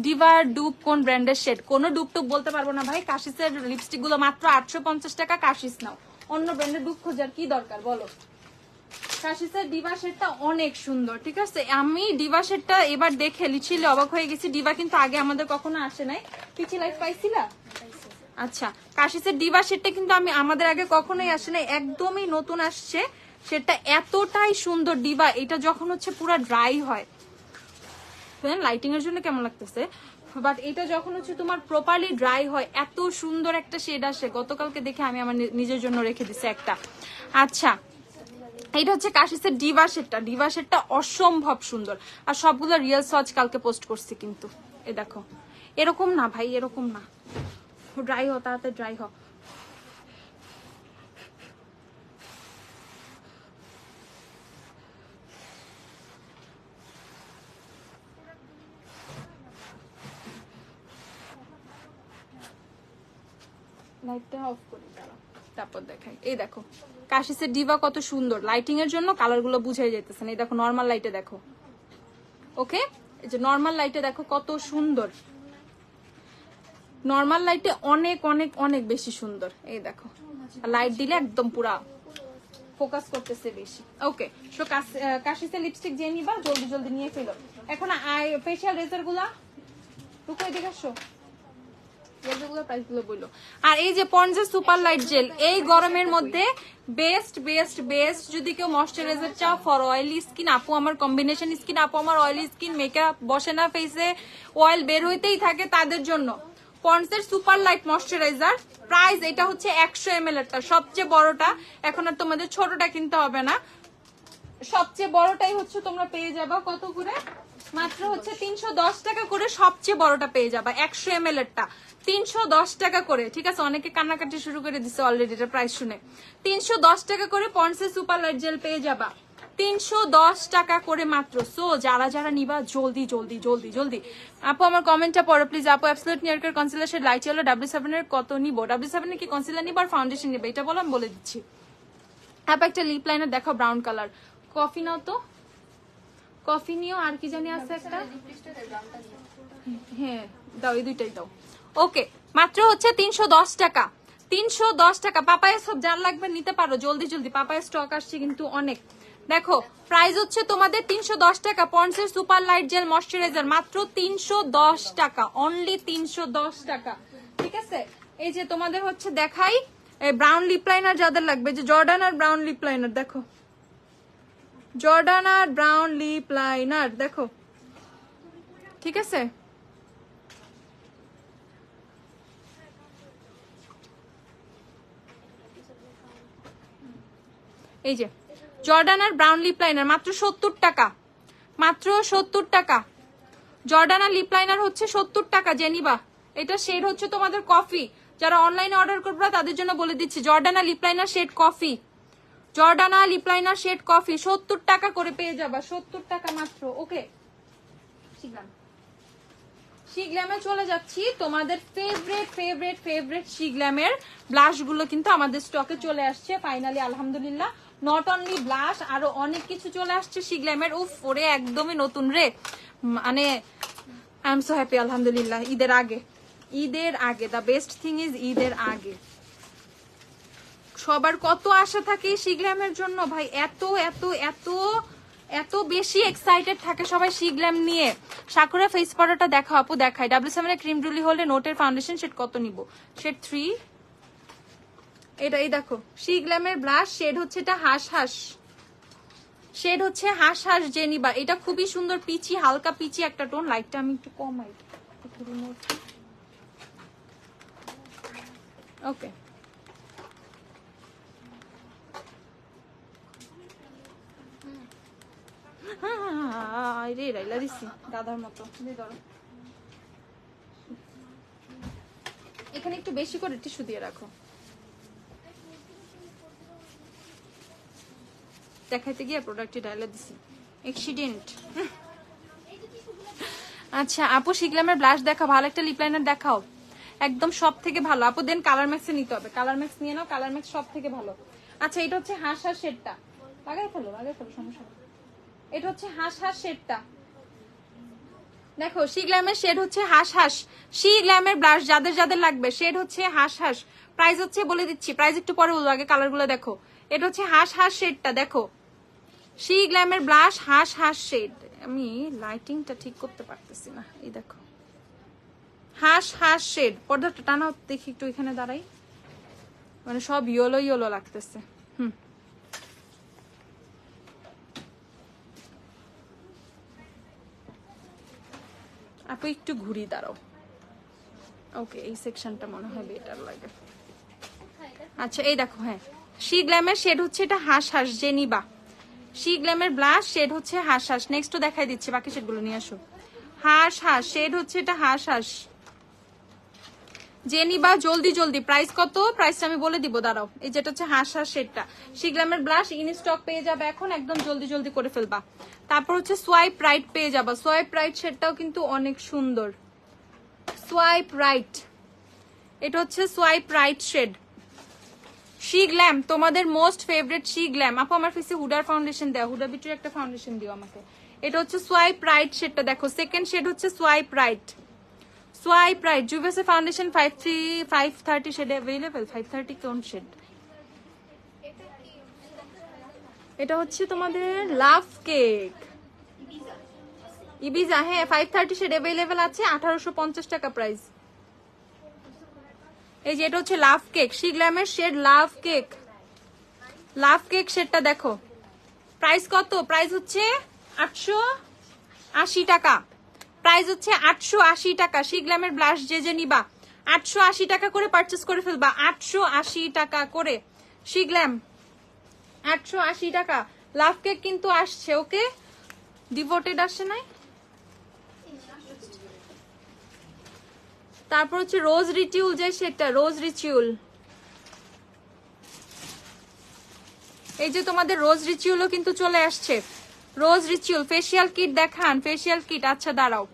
ডিভার ডুপ কোন ব্র্যান্ডের শেড? কোনো ডুপ টুপ বলতে পারবো না ভাই। কাশিসের লিপস্টিক গুলো মাত্র 850 টাকা। কাশিস নাও, অন্য ব্র্যান্ডের ডুপ খোঁজার কি দরকার বলো? কাশিসের ডিভা শেডটা অনেক সুন্দর, ঠিক আছে? আমি ডিভা শেডটা এবার দেখে লিচিলে অবাক হয়ে গেছি। ডিভা কিন্তু আগে আমাদের কখনো আসে নাই। পিচি লাইফ পাইছিলা? আচ্ছা, কাশিসের ডিভা শেডটা কিন্তু আমাদের আগে কখনোই আসে নাই, একদমই নতুন আসছে। সেটা এতটাই সুন্দর ডিভা। এটা যখন হচ্ছে পুরো ড্রাই হয়, লাইটিং এর জন্য কেমন লাগতেছে, বাট এটা যখন হচ্ছে তোমার প্রপারলি ড্রাই হয়, এত সুন্দর একটা শেড আসে। গতকালকে দেখে আমি আমার নিজের জন্য রেখে দিছি একটা। আচ্ছা, এটা হচ্ছে কাশিসের ডিভা শেডটা। ডিভা শেডটা অসম্ভব সুন্দর, আর সবগুলো রিয়েল সচ কালকে পোস্ট করছি কিন্তু। এ দেখো, এরকম না ভাই, এরকম না, ড্রাই হ, তাড়াতাড়ি ড্রাই হ। লাইটটা অফ করি তারপর দেখাই। এই দেখো কাশিসের ডিভা কত সুন্দর, লাইটিং এর জন্য কালার গুলো বুঝাই যাইতেছে না। এই দেখো নর্মাল লাইটে দেখো, ওকে এই যে নর্মাল লাইটে দেখো কত সুন্দর, নর্মাল লাইটে অনেক অনেক অনেক বেশি সুন্দর। এই দেখো লাইট দিলে একদম পুরা ফোকাস করতেছে বেশি। ওকে সো কাশিসের লিপস্টিক যে নিবা জলদি জলদি নিয়ে ফেলো। এখন ফেশিয়াল রেজার গুলা টুকাই দেখে আসো, আর এই যে পন্ডস সুপার লাইট জেল, এই গরমের মধ্যে বেস্ট বেস্ট বেস্ট। যদি কেউ ময়শ্চারাইজার চাও ফর অয়েলি স্কিন, আপু আমার কম্বিনেশন স্কিন, আপু আমার অয়েলি স্কিন, মেকআপ বসে না ফেসে, অয়েল বের হইতেই থাকে, তাদের জন্য পন্ডসের সুপার লাইট ময়শ্চারাইজার। প্রাইস এটা হচ্ছে 100 ml এরটা, সবচেয়ে বড়টা। এখন আর তোমাদের ছোটটা কিনতে হবে না, সবচেয়ে বড়টাই হচ্ছে তোমরা পেয়ে যাবা কত করে, মাত্র হচ্ছে 310 টাকা করে। সবচেয়ে বড়টা পেয়ে যাবা 100 ml এরটা 310 টাকা করে। ঠিক আছে, অনেকে কান্নাকাটি শুরু করে দিচ্ছে অলরেডি এটা প্রাইস শুনে। 310 টাকা করে পন্ডসের সুপার লাইট জেল পেয়ে যাবা, 310 টাকা করে মাত্র। সো যারা যারা নিবা জলদি জলদি জলদি জলদি। আপু আমার কমেন্টটা পড়ো প্লিজ। আপু অ্যাবসলিউট নিউইয়র্কের concealer shade light yellow W7 এর কত নিব? W7 এর কি কনসিলার নিব আর ফাউন্ডেশন নিব, এটা বলো আমি বলে দিচ্ছি। আপু একটা লিপ লাইনার দেখো ব্রাউন কালার, কফি নাও তো, কফি নিও, আর কি জানি আছে একটা, হ্যাঁ দাও, এই দুইটাই দাও। ওকে মাত্র হচ্ছে 310 টাকা, 310 টাকা। পাপায়া সব যার লাগবে নিতে পারো জলদি জলদি, পাপায়া স্টক আসছে কিন্তু অনেক। দেখো প্রাইস হচ্ছে তোমাদের 310 টাকা। পন্ডসের সুপার লাইট জেল ময়শ্চারাইজার মাত্র 310 টাকা, অনলি 310 টাকা। ঠিক আছে, এই যে তোমাদের হচ্ছে দেখাই ব্রাউন লিপ লাইনার যাদের লাগবে, যে জর্ডান আর ব্রাউন লিপ লাইনার দেখো, জর্ডান আর ব্রাউন লিপ লাইনার দেখো। ঠিক আছে, এই যে জর্ডান আর ব্রাউন লিপ লাইনার মাত্র 70 টাকা, মাত্র 70 টাকা। জর্ডান আর লিপ লাইনার হচ্ছে 70 টাকা জেনিবা। এটা শেড হচ্ছে তোমাদের কফি, যারা অনলাইনে অর্ডার করবে তাদের জন্য বলে দিচ্ছি, জর্ডান আর lip liner shade coffee, Jordan আর লিপ লাইনার শেড কফি 70 টাকা করে পেয়ে যাবা, 70 টাকা মাত্র। ওকে শিগ্ল্যামে চলে যাচ্ছি। তোমাদের ফেভারিট ফেভারিট ফেভারিট শিগ্ল্যামের ব্লাশ গুলো কিন্তু আমাদের স্টকে চলে আসছে ফাইনালি আলহামদুলিল্লাহ। নট অনলি ব্লাশ, আরো অনেক কিছু চলে আসছে শিগ্ল্যামের। উফ ওরে একদমই নতুন রে, মানে আই এম সো হ্যাপি আলহামদুলিল্লাহ। ঈদের আগে, ঈদের আগে, দ্য বেস্ট থিং ইজ ঈদের আগে সবার কত আশা থাকে শিগ্ল্যামের জন্য ভাই, এত এত এত এত বেশি এক্সাইটেড থাকে সবাই শিগ্ল্যাম নিয়ে। সাকুরা ফেস পাউডারটা দেখাও আপু, দেখাই। W7 এর ক্রিম ডুলি হোল্ডে নোটের ফাউন্ডেশন শেড কত নিব? শেড 3, এটা এই দেখো শিগ্ল্যামের ব্লাশ শেড হচ্ছে এটা হাঁস হাঁস, শেড হচ্ছে হাঁস হাঁস যে নিবা। এটা খুবই সুন্দর পিচি, হালকা পিচি একটা টোন। লাইটটা আমি একটু কমাই, ওকে রে রাইলা দিছি দাদার মতো। এখানে একটু বেশি করে টিস্যু দিয়ে রাখো, দেখাইতে গিয়ে প্রোডাক্টে ডায়লা দিছি অ্যাক্সিডেন্ট। আচ্ছা আপু শিগ্ল্যামের ব্লাশ দেখা, ভালো একটা লিপ লাইনার দেখাও, একদম সব থেকে ভালো। আপু দেন কালার ম্যাক্সে নিতে হবে, কালার ম্যাক্স নিয়ে নাও, কালার ম্যাক্স সব থেকে ভালো। আচ্ছা এটা হচ্ছে হাঁস হাঁস শেডটা, লাগাই ফেলো সমস্যা নেই। এটা হচ্ছে হাঁস হাঁস শেডটা দেখো, শিগ্ল্যামের শেড হচ্ছে হাঁস হাঁস। শিগ্ল্যামের ব্লাশ যাদের যাদের লাগবে শেড হচ্ছে হাঁস হাঁস। প্রাইস হচ্ছে বলে দিচ্ছি, প্রাইস একটু পরে বলবো, আগে কালার গুলো দেখো। এটা হচ্ছে হাঁস হাঁস শেডটা দেখো, শিগ্ল্যামের ব্লাশ হাঁস হাঁস শেড। আমি লাইটিংটা ঠিক করতে পারতেছি না, এই দেখো হাঁস হাঁস শেড। পর্দাটা টানাও দেখি একটু, এখানে দাঁড়াই, মানে সব ইয়েলো ইয়েলো লাগতেছে। আপু একটু ঘুরি দাঁড়াও, ওকে এই সেকশনটা মনে হয় বেটার লাগে। আচ্ছা এই দেখো, হ্যাঁ শিগ্ল্যামের শেড হচ্ছে এটা হাঁস হাঁস যে নিবা। শিগ্ল্যামের ব্লাশ শেড হচ্ছে হাঁস হাঁস। নেক্সটও দেখাই দিচ্ছি, বাকি শেডগুলো নিয়ে আসো। হাঁস হাঁস শেড হচ্ছে এটা হাঁস হাঁস যে নিবা জলদি জলদি। প্রাইস কত? প্রাইসটা আমি বলে দিব দাঁড়াও। এই যেটা হচ্ছে হাঁস হাঁস শেডটা, শিগ্ল্যামের ব্লাশ ইন স্টক পেয়ে যাবে এখন, একদম জলদি জলদি করে ফেলবা। তারপর হচ্ছে সোয়াইপ রাইট পেয়ে যাবা, সোয়াইপ রাইট শেডটাও কিন্তু অনেক সুন্দর। সোয়াইপ রাইট এটা হচ্ছে swipe right shade, she glam, তোমাদের মোস্ট ফেভারিট শি গ্ল্যাম। আপু আমার ফেসে হুডার ফাউন্ডেশন দেওয়া, হুডা বিটির একটা ফাউন্ডেশন দিও আমাকে। এটা হচ্ছে সোয়াইপ রাইট শেডটা দেখো, সেকেন্ড শেড হচ্ছে সোয়াইপ রাইট। সোয়াইপ রাইট জুভেসে ফাউন্ডেশন 530 শেড অ্যাভেলেবল। 530 কোন শেড? এটা হচ্ছে তোমাদের লাভ কেক ইবিজা। হ্যাঁ 530 শেড অ্যাভেলেবল আছে, 1850 টাকা প্রাইস। এই যে এটা হচ্ছে লাভ কেক, শি গ্ল্যামের shade love cake. Love cake শেডটা দেখো, প্রাইস কত? প্রাইস হচ্ছে 880 টাকা। প্রাইস হচ্ছে 880 টাকা। শি গ্ল্যামের ব্লাশ যে যে নিবা 880 টাকা করে পারচেস করে ফেলবা, 880 টাকা করে। শি গ্ল্যাম 880 টাকা। লাভ কেক কিন্তু আসছে, ওকে ডিভোটেড আসে নাই। তারপর হচ্ছে রোজ রিচিউল, যে সেটা রোজ রিচিউল, এই যে তোমাদের রোজ রিচিউলও কিন্তু চলে আসছে। রোজ রিচিউল ফেসিয়াল কিট দেখান, ফেসিয়াল কিট। আচ্ছা দাঁড়াও,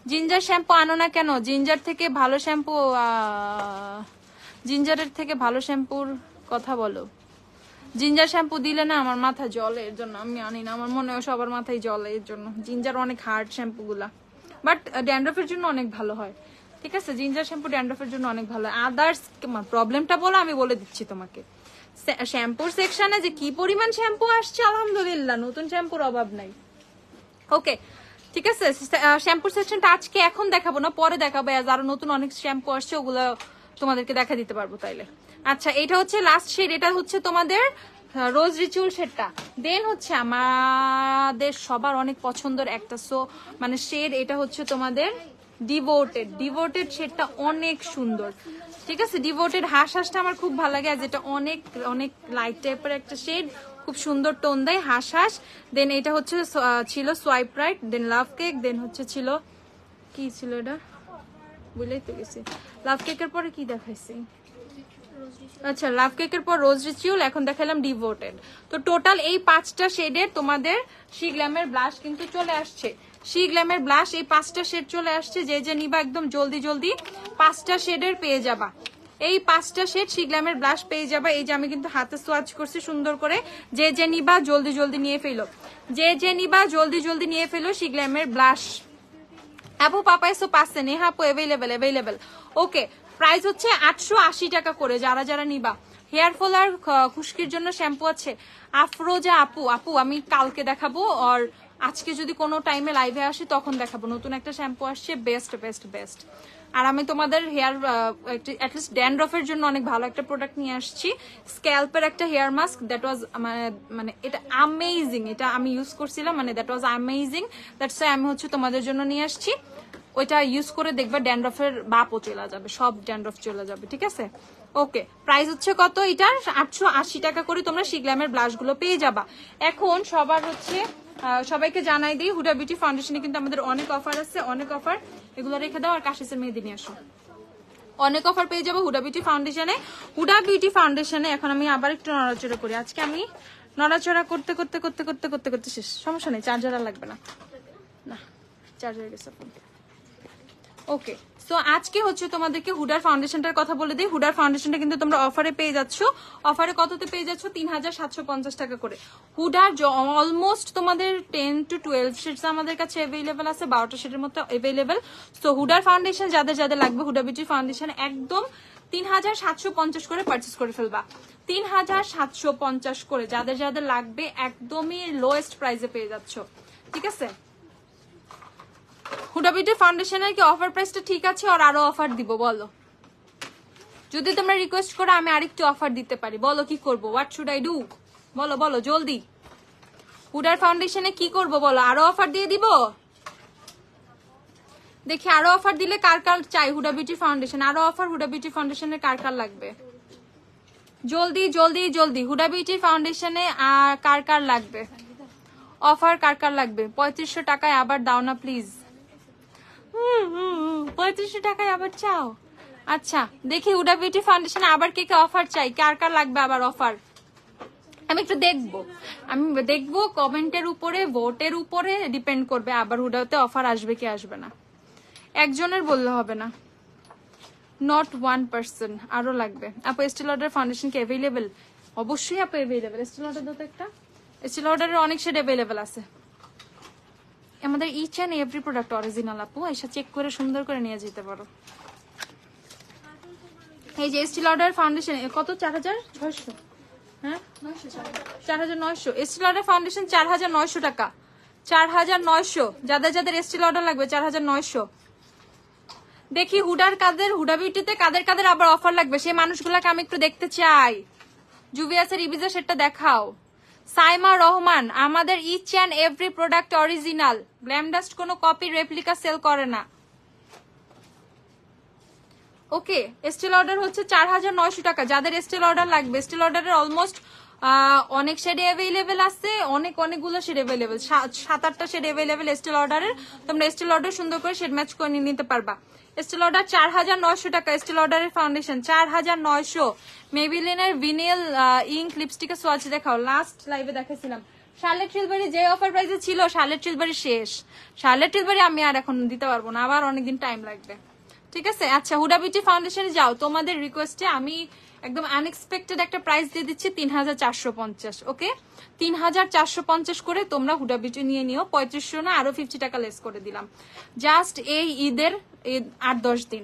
জিঞ্জার শ্যাম্পু আনো না কেন? জিঞ্জার থেকে ভালো শ্যাম্পু, জিঞ্জারের থেকে ভালো শ্যাম্পুর কথা বলো। জিঞ্জার শ্যাম্পু দিলে না আমার মাথা জলে, এর জন্য আমি আনি না। আমার মনে হয় সবার মাথায় জলে, এর জন্য। জিঞ্জার অনেক হার্ড শ্যাম্পু গুলা, বাট ড্যান্ড্রফের জন্য অনেক ভালো হয়। ঠিক আছে, জিঞ্জার শ্যাম্পু ড্যান্ড্রফের জন্য অনেক ভালো। আদার্স প্রবলেমটা বলো, আমি বলে দিচ্ছি তোমাকে। শ্যাম্পুর সেকশনে যে কি পরিমাণ শ্যাম্পু আসছে, আলহামদুলিল্লাহ, নতুন শ্যাম্পুর অভাব নাই। ওকে ঠিক আছে, শ্যাম্পুর সেকশনটা আজকে এখন দেখাবো না, পরে দেখাবো। আরো নতুন অনেক শ্যাম্পু আসছে, ওগুলো তোমাদেরকে দেখা দিতে পারবো তাইলে। আচ্ছা এটা হচ্ছে লাস্ট শেড, এটা হচ্ছে তোমাদের রোজ রিচুয়াল শেডটা। দেন হচ্ছে আমাদের সবার অনেক পছন্দের একটা মানে শেড, এটা হচ্ছে তোমাদের ডিভোটেড। ডিভোটেড শেডটা অনেক সুন্দর। ঠিক আছে, ডিভোটেড হাঁস হাঁসটা আমার খুব ভালো লাগে, যেটা অনেক অনেক লাইট টাইপের একটা শেড, খুব সুন্দর টোন দেয়, হাঁস হাঁস। দেন এটা হচ্ছে ছিল সোয়াইপ রাইট, দেন লাভ কেক, দেন হচ্ছে ছিল কি ছিল এটা বুঝলেই তো গেছি। লাভ কেকের পরে কি দেখাইছি? আচ্ছা লাভ কেকের পর রোজ রিচুয়াল, এখন দেখালাম ডিভোটেড। তো টোটাল এই 5টা শেডের তোমাদের শি গ্ল্যামের ব্লাশ কিন্তু চলে আসছে। শি গ্ল্যামের ব্লাশ এই 5টা শেড চলে আসছে, যে যে নিবা একদম জলদি জলদি 5টা শেডের পেয়ে যাবা। এই 5টা শেড শি গ্ল্যামের ব্লাশ পেয়ে যাবা। এই যে আমি কিন্তু হাতে সোয়াচ করছি সুন্দর করে, যে যে নিবা জলদি জলদি নিয়ে ফেলো, যে যে নিবা জলদি জলদি নিয়ে ফেলো শি গ্ল্যামের ব্লাশ। আপু পাপা এসো পাচ্ছে নেহা আপু অ্যাভেলেবেল অ্যাভেলেবেল। ওকে প্রাইস হচ্ছে 880 টাকা করে। যারা যারা নিবা, হেয়ার ফল আর খুশকির জন্য শ্যাম্পু আছে। আফরোজা আপু, আপু আমি কালকে দেখাবো, আর আজকে যদি কোনো টাইমে লাইভে আসি তখন দেখাবো। নতুন একটা শ্যাম্পু আসছে, বেস্ট বেস্ট বেস্ট। আর আমি তোমাদের হেয়ার অ্যাটলিস্ট ড্যান্ড্রফের জন্য অনেক ভালো একটা প্রোডাক্ট নিয়ে আসছি, স্ক্যাল্পের একটা হেয়ার মাস্ক। দ্যাট ওয়াজ মানে এটা আমেজিং, এটা আমি ইউজ করছিলাম, মানে দ্যাট ওয়াজ আমেজিং। দ্যাটস আমি হচ্ছে তোমাদের জন্য নিয়ে আসছি। ওইটা ইউজ করে দেখবা ড্যান্ড্রফের বাপও চলে যাবে, সব ড্যান্ড্রফ চলে যাবে। ঠিক আছে, ওকে প্রাইস হচ্ছে কত এটার? 880 টাকা করে তোমরা শি গ্ল্যামের ব্লাশ গুলো পেয়ে যাবা। এখন সবার হচ্ছে সবাইকে জানাই দিই, হুডা বিউটি ফাউন্ডেশনে কিন্তু আমাদের অনেক অফার আছে, অনেক অফার। এগুলো রেখে দাও আর কাশিসের মেহেদি নিয়ে আসো। অনেক অফার পেয়ে যাবো হুডা বিউটি ফাউন্ডেশনে। হুডা বিউটি ফাউন্ডেশনে এখন আমি আবার একটু নড়াচড়া করি। আজকে আমি নড়াচড়া করতে করতে করতে করতে করতে করতে শেষ। সমস্যা নেই, চার্জার আর লাগবে না, না চার্জার গেছে ফোন। ওকে সো আজকে হচ্ছে তোমাদেরকে হুডার ফাউন্ডেশনটার কথা বলে দিই। হুডার ফাউন্ডেশনটা কিন্তু তোমরা অফারে পেয়ে যাচ্ছ। অফারে কততে পেয়ে যাচ্ছ? 3750 টাকা করে। হুডার অলমোস্ট তোমাদের 10 to 12 শেডস আমাদের কাছে অ্যাভেলেবেল আছে, 12টা শেডের মতো অ্যাভেলেবেল। সো হুডার ফাউন্ডেশন যাদের যাদের লাগবে, হুডা বিউটি ফাউন্ডেশন একদম 3750 করে পারচেস করে ফেলবা। 3750 করে যাদের যাদের লাগবে, একদমই লোয়েস্ট প্রাইসে পেয়ে যাচ্ছ। ঠিক আছে, হুডা বিউটি ফাউন্ডেশনের কি অফার প্রাইসটা ঠিক আছে, আর আরো অফার দিব? বলো, যদি তোমরা রিকোয়েস্ট করো আমি আরেকটু অফার দিতে পারি। বলো কি করব, হোয়াট শুড আই ডু? বলো বলো জলদি। হুডার ফাউন্ডেশনে কি করব বলো? আরো অফার দিয়ে দিব? দেখি আরো অফার দিলে কার কার চাই হুডা বিউটি ফাউন্ডেশন। আরো অফার হুডা বিউটি ফাউন্ডেশনের কার কার লাগবে? জলদি জলদি জলদি, হুডা বিউটি ফাউন্ডেশনে আর কার কার লাগবে অফার? কার কার লাগবে? 3500 টাকায় আবার দাও না প্লিজ। 3500 টাকায় আবার চাও? আচ্ছা দেখি হুডা বিউটি ফাউন্ডেশনে আবার কে কে অফার চাই, কার কার লাগবে আবার অফার। আমি একটু দেখবো, আমি দেখবো কমেন্টের উপরে, ভোটের উপরে ডিপেন্ড করবে আবার হুডাতে অফার আসবে কি আসবে না। একজনের বললে হবে না। নট 1%, আরো লাগবে আপু। এস্টি লডার ফাউন্ডেশন কি অ্যাভেলেবেল? অবশ্যই আপু অ্যাভেলেবেল। এস্টি লডার দাও তো একটা। এস্টি লডারের অনেক শেড অ্যাভেলেবেল আছে আমাদের। Each and every product original আপু, এসে চেক করে সুন্দর করে নিয়ে যেতে পারো। এই যে এস্টি লডার ফাউন্ডেশন কত? 4600, হ্যাঁ 4900। এস্টি লডার ফাউন্ডেশন 4900 টাকা, 4900। যাদের যাদের এস্টি লডার লাগবে 4900। দেখি হুডার কাদের, হুডা বিউটিতে কাদের কাদের আবার অফার লাগবে সেই মানুষগুলোকে আমি একটু দেখতে চাই। জুভিয়াসের ইবিজা সেটটা দেখাও। সাইমা রহমান, আমাদের each and every product original, Glamdust কোনো কপি রেপ্লিকা সেল করে না। ওকে, স্টিল অর্ডার হচ্ছে 4900 টাকা। যাদের স্টিল অর্ডার লাগবে, স্টিল অর্ডারের অলমোস্ট অনেক শেড অ্যাভেলেবেল আছে, অনেকগুলো শেড অ্যাভেলেবেল, 7-8টা শেড অ্যাভেলেবেল স্টিল অর্ডারের। তোমরা স্টিল অর্ডার সুন্দর করে শেড ম্যাচ করে নিতে পারবা। স্টিল অর্ডার 4900 টাকা। স্টিল অর্ডারের ফাউন্ডেশন 4900। মেবিলিনের ভিনিল ইঙ্ক লিপস্টিকের সোয়াচ দেখাও, লাস্ট লাইভে দেখাইছিলাম। শার্লেট টিলবারি যে অফার প্রাইসে ছিল, শার্লেট টিলবারি শেষ। শার্লেট টিলবারি আমি আর এখন দিতে পারবো না, আবার অনেকদিন টাইম লাগবে। ঠিক আছে, আচ্ছা হুডা বিউটি ফাউন্ডেশনে যাও। তোমাদের রিকোয়েস্টে আমি একদম আনএক্সপেক্টেড একটা প্রাইস দিয়ে দিচ্ছি 3450। ওকে, 3450 করে তোমরা হুডা বিউটি নিয়ে নিও। 3500 না, আরো 50 টাকা লেস করে দিলাম জাস্ট এই ঈদের 8-10 দিন।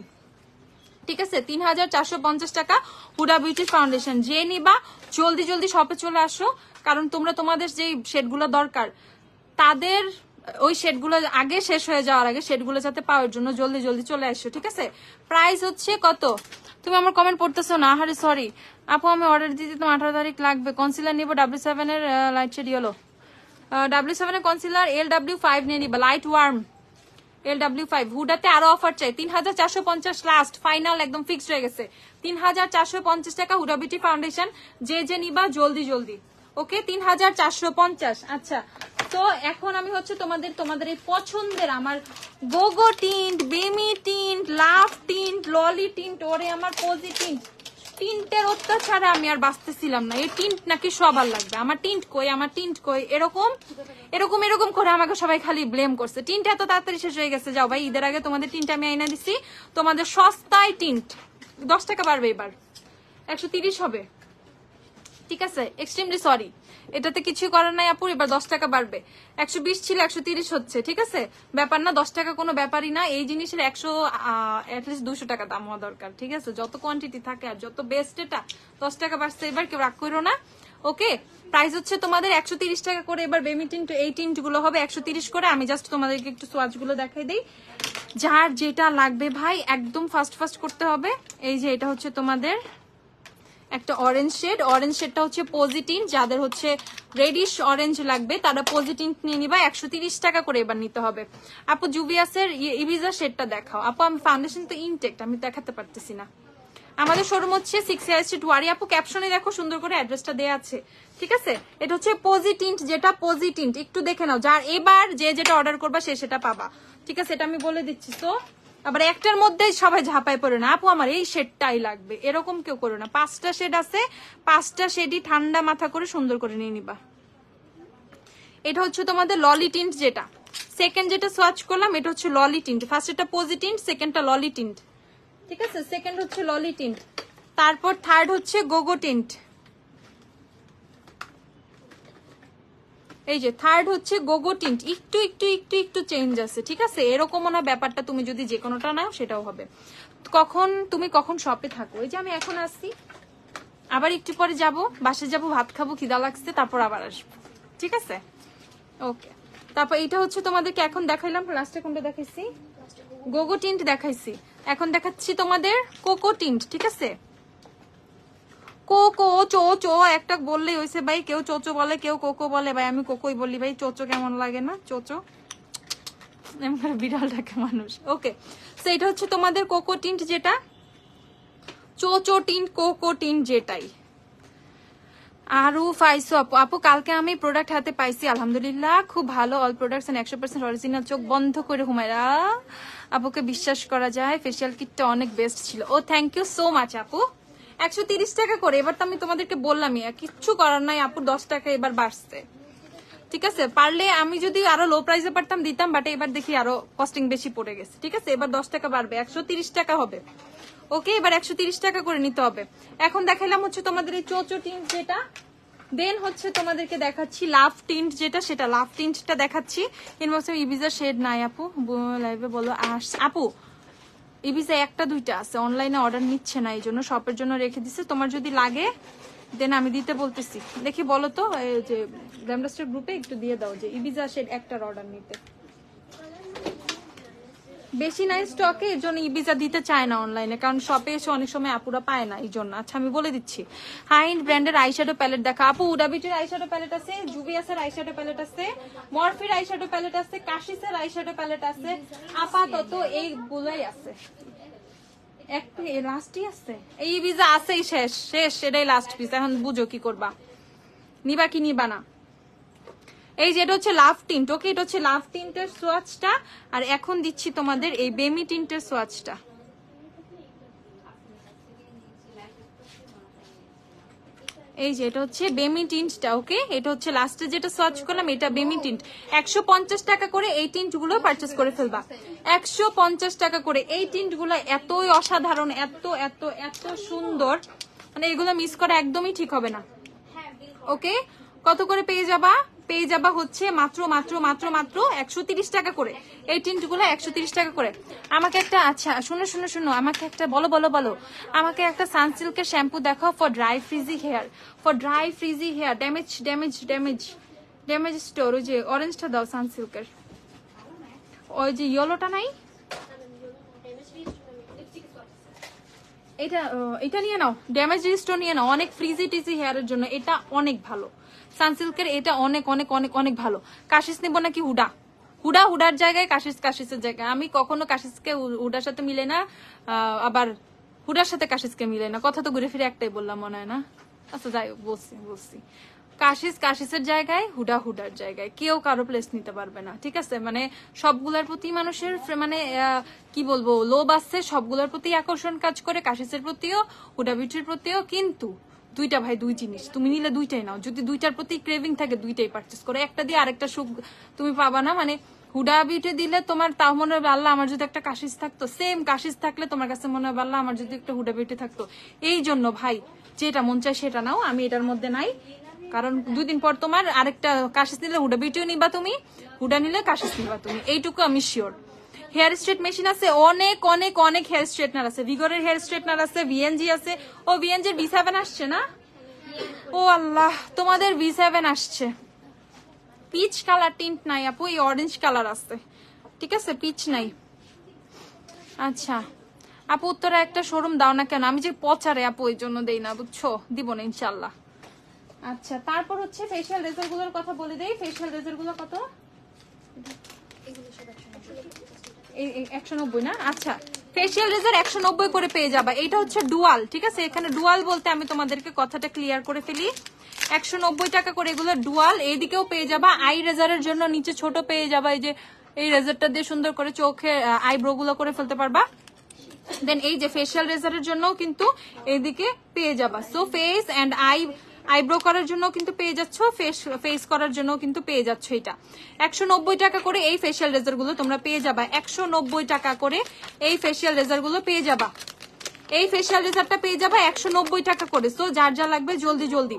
ঠিক আছে, 3450 টাকা হুডা বিউটি ফাউন্ডেশন। যে নিবা জলদি জলদি শপে চলে আসো, কারণ তোমরা তোমাদের যে শেডগুলো দরকার তাদের ওই শেডগুলো আগে শেষ হয়ে যাওয়ার আগে শেডগুলো যাতে পাওয়ার জন্য জলদি জলদি চলে আসো। ঠিক আছে, প্রাইস হচ্ছে কত? তুমি আমার কমেন্ট পড়তেছো না, আরে সরি আপু, আমি অর্ডার দিতে তো 18 তারিখ লাগবে। কনসিলার নিবো W7 এর লাইট শেড ইয়েলো, W7 এর কনসিলার LW5 নিয়ে নিবা, লাইট ওয়ার্ম LW5। হুডাতে আরো অফার চাই, 3450 লাস্ট ফাইনাল একদম ফিক্সড হয়ে গেছে। 3450 টাকা হুডা বিউটি ফাউন্ডেশন, যে নিবা জলদি জলদি। ওকে, 3450। আচ্ছা, তো এখন আমি হচ্ছে তোমাদের এই পছন্দের আমার গোগো টিন্ট, বেমি টিন্ট, লাভ টিন্ট, ললি টিন্ট, ওরে আমার কোজি টিন্ট, টিন্টের অত্যাচারে আমি আর বাঁচতেছিলাম না। এই টিন্ট নাকি সবার লাগবে, আমার টিন্ট কই, আমার টিন্ট কই, এরকম এরকম এরকম করে আমাকে সবাই খালি ব্লেম করছে। টিন্ট এত তাড়াতাড়ি শেষ হয়ে গেছে। যাও ভাই, ঈদের আগে তোমাদের টিন্ট আমি আইনা দিচ্ছি। তোমাদের সস্তায় টিন্ট 10 টাকা বাড়বে, এবার 130 হবে। ঠিক আছে, এক্সট্রিমলি সরি, এটাতে কিছু করার নাই আপু, এবার 10 টাকা বাড়বে। 120 ছিল 130 হচ্ছে। ঠিক আছে, ব্যাপার না, 10 টাকা কোনো ব্যাপারই না। এই জিনিসের 200 টাকা দাম হওয়া দরকার। ঠিক আছে, যত কোয়ান্টিটি থাকে আর যত বেস্ট, এটা 10 টাকা বাড়ছে, এবার কেউ রাগ করো না। ওকে, প্রাইস হচ্ছে তোমাদের 130 টাকা করে। এবার বেমি টিন্ট, এই টিন্ট গুলো হবে 130 করে। আমি জাস্ট তোমাদেরকে একটু সোয়াচ গুলো দেখাই দিই। যার যেটা লাগবে ভাই একদম ফাস্ট ফাস্ট করতে হবে। এই যে এটা হচ্ছে তোমাদের একটা অরেঞ্জ শেড, অরেঞ্জ শেডটা হচ্ছে পজিটিভ। যাদের হচ্ছে রেডিশ অরেঞ্জ লাগবে তারা পজিটিভ নিয়ে নিবা, 130 টাকা করে এবার নিতে হবে। আপু জুভিয়াসের ইভিজা শেডটা দেখাও। আপু আমি ফাউন্ডেশন তো ইনটেক্ট, আমি দেখাতে পারতেছি না। আমাদের শোরুম হচ্ছে 6 হেয়ার স্ট্রিট ওয়ারি। আপু ক্যাপশনে দেখো সুন্দর করে অ্যাড্রেসটা দেয়া আছে। ঠিক আছে, এটা হচ্ছে পজিটিভ, যেটা পজিটিভ একটু দেখে নাও। যার এবার যে যেটা অর্ডার করবা সে সেটা পাবা। ঠিক আছে, এটা আমি বলে দিচ্ছি। তো আবার একটার মধ্যে সবাই ঝাঁপায় পড়ে না, আপু আমার এই শেডটাই লাগবে, এরকম কেউ করো না। 5টা শেড আছে, 5টা শেডই ঠান্ডা মাথা করে সুন্দর করে নিয়ে নিবা। এটা হচ্ছে তোমাদের ললি টিন্ট, যেটা সেকেন্ড যেটা সোয়াচ করলাম এটা হচ্ছে ললি টিন্ট। ফার্স্ট এটা পজিটিভ, সেকেন্ডটা ললি টিন্ট। ঠিক আছে, সেকেন্ড হচ্ছে ললি টিন্ট, তারপর থার্ড হচ্ছে গোগো টিন্ট। এই যে থার্ড হচ্ছে গোগো টিন্ট, একটু একটু একটু একটু চেঞ্জ আছে। ঠিক আছে, এরকম না ব্যাপারটা, তুমি যদি যে কোনোটা নাও সেটাও হবে। তুমি কখন শপে থাকো? এই যে আমি এখন আসছি, আবার একটু পরে যাব, বাসে যাব, ভাত খাবো, খিদা লাগছে, তারপর আবার আসবো। ঠিক আছে, ওকে। তারপর এটা হচ্ছে তোমাদেরকে এখন দেখাইলাম, লাস্টে কোনটা দেখাইছি? গোগো টিন্ট দেখাইছি। এখন দেখাচ্ছি তোমাদের কোকো টিন্ট। ঠিক আছে, কোকো চো একটা বললেই হয়েছে ভাই। কেউ চোচো বলে, কেউ কোকো বলে, ভাই আমি কোকোই বলি ভাই। চোচো কেমন লাগে না? চোচো বিড়ালটাকে মানুষ। ওকে, তো এটা হচ্ছে তোমাদের কোকো টিন্ট, যেটা চোচো টিন্ট, কোকো টিন্ট যেটাই। আরো পাইছো আপু? আপু কালকে আমি প্রোডাক্ট হাতে পাইছি, আলহামদুলিল্লাহ খুব ভালো। All products 100% original. চোখ বন্ধ করে হুমায়রা আপুকে বিশ্বাস করা যায়, ফেসিয়াল কিটটা অনেক বেস্ট ছিল। ও থ্যাংক ইউ সো মাচ আপু। 130 টাকা করে। এবার তো আমি তোমাদেরকে বললামই, কিচ্ছু করার নাই আপু, 10 টাকা এবার বাড়ছে। ঠিক আছে, পারলে আমি যদি আরো লো প্রাইসে পারতাম দিতাম, বাট এবার দেখি আরো কস্টিং বেশি পড়ে গেছে। ঠিক আছে, এবার 10 টাকা বাড়বে, 130 টাকা হবে। ওকে, এবার 130 টাকা করে নিতে হবে। এখন দেখাইলাম হচ্ছে তোমাদের এই চোচো টিন্ট যেটা, দেন হচ্ছে তোমাদেরকে দেখাচ্ছি লাভ টিন্ট যেটা, সেটা লাভ টিন্টটা দেখাচ্ছি। ইনবক্সে ইবিজা শেড নাই আপু, লাইভে বলো আপু ইবিজা একটা দুইটা আছে, অনলাইনে অর্ডার নিচ্ছে না, এই জন্য শপের জন্য রেখে দিছে। তোমার যদি লাগে দেন আমি দিতে বলতেছি। দেখি বলো তো যে গ্ল্যামডাস্টার গ্রুপে একটু দিয়ে দাও যে ইবিজা শেড একটার অর্ডার নিতে। বেশি নাই স্টকে, এর জন্য ইবিজা দিতে চায় না অনলাইনে, কারণ শপে এসে অনেক সময় আপুরা পায় না এই জন্য। আচ্ছা আমি বলে দিচ্ছি, হাই এন্ড ব্র্যান্ডের আইশ্যাডো প্যালেট দেখা আপু, উডাবিটির আইশ্যাডো প্যালেট আছে, জুবিয়াসের আইশ্যাডো প্যালেট আছে, মরফির আইশ্যাডো প্যালেট আছে, কাশিসের আইশ্যাডো প্যালেট আছে, আপাতত এইগুলাই আছে। একটা লাস্টই আছে, এই ইবিজা আছেই, শেষ শেষ, এটাই লাস্ট পিস। এখন বুঝো কি করবা, নিবা কি নিবা না। এই যে এটা হচ্ছে লাভ টিন্ট, ওকে, এটা হচ্ছে লাভ টিন্টের সোয়াচটা। আর এখন দিচ্ছি তোমাদের এই বেমি টিন্টের সোয়াচটা। এই যে এটা হচ্ছে বেমি টিন্টটা, ওকে, এটা হচ্ছে লাস্টে যেটা সোয়াচ করলাম, এটা বেমি টিন্ট। 150 টাকা করে এই টিন্ট গুলো পারচেস করে ফেলবা, 150 টাকা করে। এই টিন্ট গুলো এতই অসাধারণ, এত এত এত সুন্দর, মানে এগুলো মিস করা একদমই ঠিক হবে না। ওকে, কত করে পেয়ে যাবা? পেয়ে যাবা হচ্ছে মাত্র মাত্র মাত্র মাত্র 130 টাকা করে। এই টিন্ট গুলো 130 টাকা করে। আমাকে একটা, আচ্ছা শুনো শুনো শুনো, আমাকে একটা বলো বলো বলো, আমাকে একটা সানসিল্কের শ্যাম্পু দেখাও for dry frizzy hair, for dry frizzy hair, damage damage damage damage store. ওই যে অরেঞ্জটা দাও সানসিল্কের, ওই যে ইয়েলোটা নাই, এটা এটা নিয়ে নাও, ড্যামেজ রিস্টোর নিয়ে নাও, অনেক ফ্রিজি টিজি হেয়ারের জন্য এটা অনেক ভালো। সানসিল্কের এটা অনেক অনেক অনেক অনেক ভালো। কাশিস নিব নাকি হুডা? হুডা হুডার জায়গায়, কাশিস কাশিসের জায়গায়। আমি কখনো কাশিসকে হুডার সাথে মিলে না, আবার হুডার সাথে কাশিসকে মিলে না। কথা তো ঘুরে ফিরে একটাই বললাম মনে হয় না। আচ্ছা যাই হোক, বলছি বলছি, কাশিস কাশিসের জায়গায়, হুডা হুডার জায়গায়, কেউ কারো প্লেস নিতে পারবে না, ঠিক আছে? মানে সবগুলোর প্রতি মানুষের মানে কি বলবো, লোভ আছে, সবগুলোর প্রতি আকর্ষণ কাজ করে, কাশিসের প্রতিও, হুডা বিউটির প্রতিও। কিন্তু দুইটা ভাই দুই জিনিস, তুমি নিলে দুইটাই নাও। যদি দুইটার প্রতি ক্রেভিং থাকে দুইটাই পারচেস করো, একটা দিয়ে আরেকটা সুখ তুমি পাবা না। মানে হুডা বিউটি দিলে তোমার তাও মনে হবে আল্লাহ আমার যদি একটা কাশিস থাকতো, সেম কাশিস থাকলে তোমার কাছে মনে হবে আল্লাহ আমার যদি একটা হুডা বিউটি থাকতো। এই জন্য ভাই যেটা মন চায় সেটা নাও, আমি এটার মধ্যে নাই। কারণ 2 দিন পর তোমার আরেকটা কাশিস নিলে হুডা বিউটিও নিবা তুমি, হুডা নিলে কাশিস নিবা তুমি, এইটুকু আমি শিওর। হেয়ার স্ট্রেট মেশিন আছে অনেক অনেক অনেক, হেয়ার স্ট্রেটনার আছে, ভিগরের হেয়ার স্ট্রেটনার আছে, ভিএনজি আছে। ও ভিএনজির V7 আসছে না? ও আল্লাহ, তোমাদের V7 আসছে। পিচ কালার টিন্ট নাই আপু, এই অরেঞ্জ কালার আছে, ঠিক আছে, পিচ নাই। আচ্ছা আপু উত্তরা একটা শোরুম দাও না কেন? আমি যে পচারে আপু, এই জন্য দেই না, বুঝছো? দিব না ইনশাল্লাহ। আচ্ছা তারপর হচ্ছে ফেশিয়াল রেজার গুলোর কথা বলে দেই। ফেশিয়াল রেজার গুলো কত? 190 না? আচ্ছা ফেশিয়াল রেজার 190 করে পেয়ে যাবা। এটা হচ্ছে ডুয়াল, ঠিক আছে? এখানে ডুয়াল বলতে আমি তোমাদেরকে কথাটা ক্লিয়ার করে ফেলি, 190 টাকা করে এগুলো ডুয়াল। এইদিকেও পেয়ে যাবা আই রেজারের জন্য, নিচে ছোট পেয়ে যাবা, এই যে এই রেজারটা দিয়ে সুন্দর করে চোখে আইব্রো গুলো করে ফেলতে পারবা। দেন এই যে ফেশিয়াল রেজারের জন্য কিন্তু এইদিকে পেয়ে যাবা। সো ফেস এন্ড আইব্রো করার জন্য কিন্তু পেয়ে যাচ্ছ, ফেস করার জন্য কিন্তু পেয়ে যাচ্ছ। এটা 190 টাকা করে এই ফেশিয়াল রেজার গুলো তোমরা পেয়ে যাবা, 190 টাকা করে এই ফেশিয়াল রেজার গুলো পেয়ে যাবা। এই ফেশিয়াল রেজারটা পেয়ে যাবা 190 টাকা করে। সো যার যা লাগবে জলদি জলদি,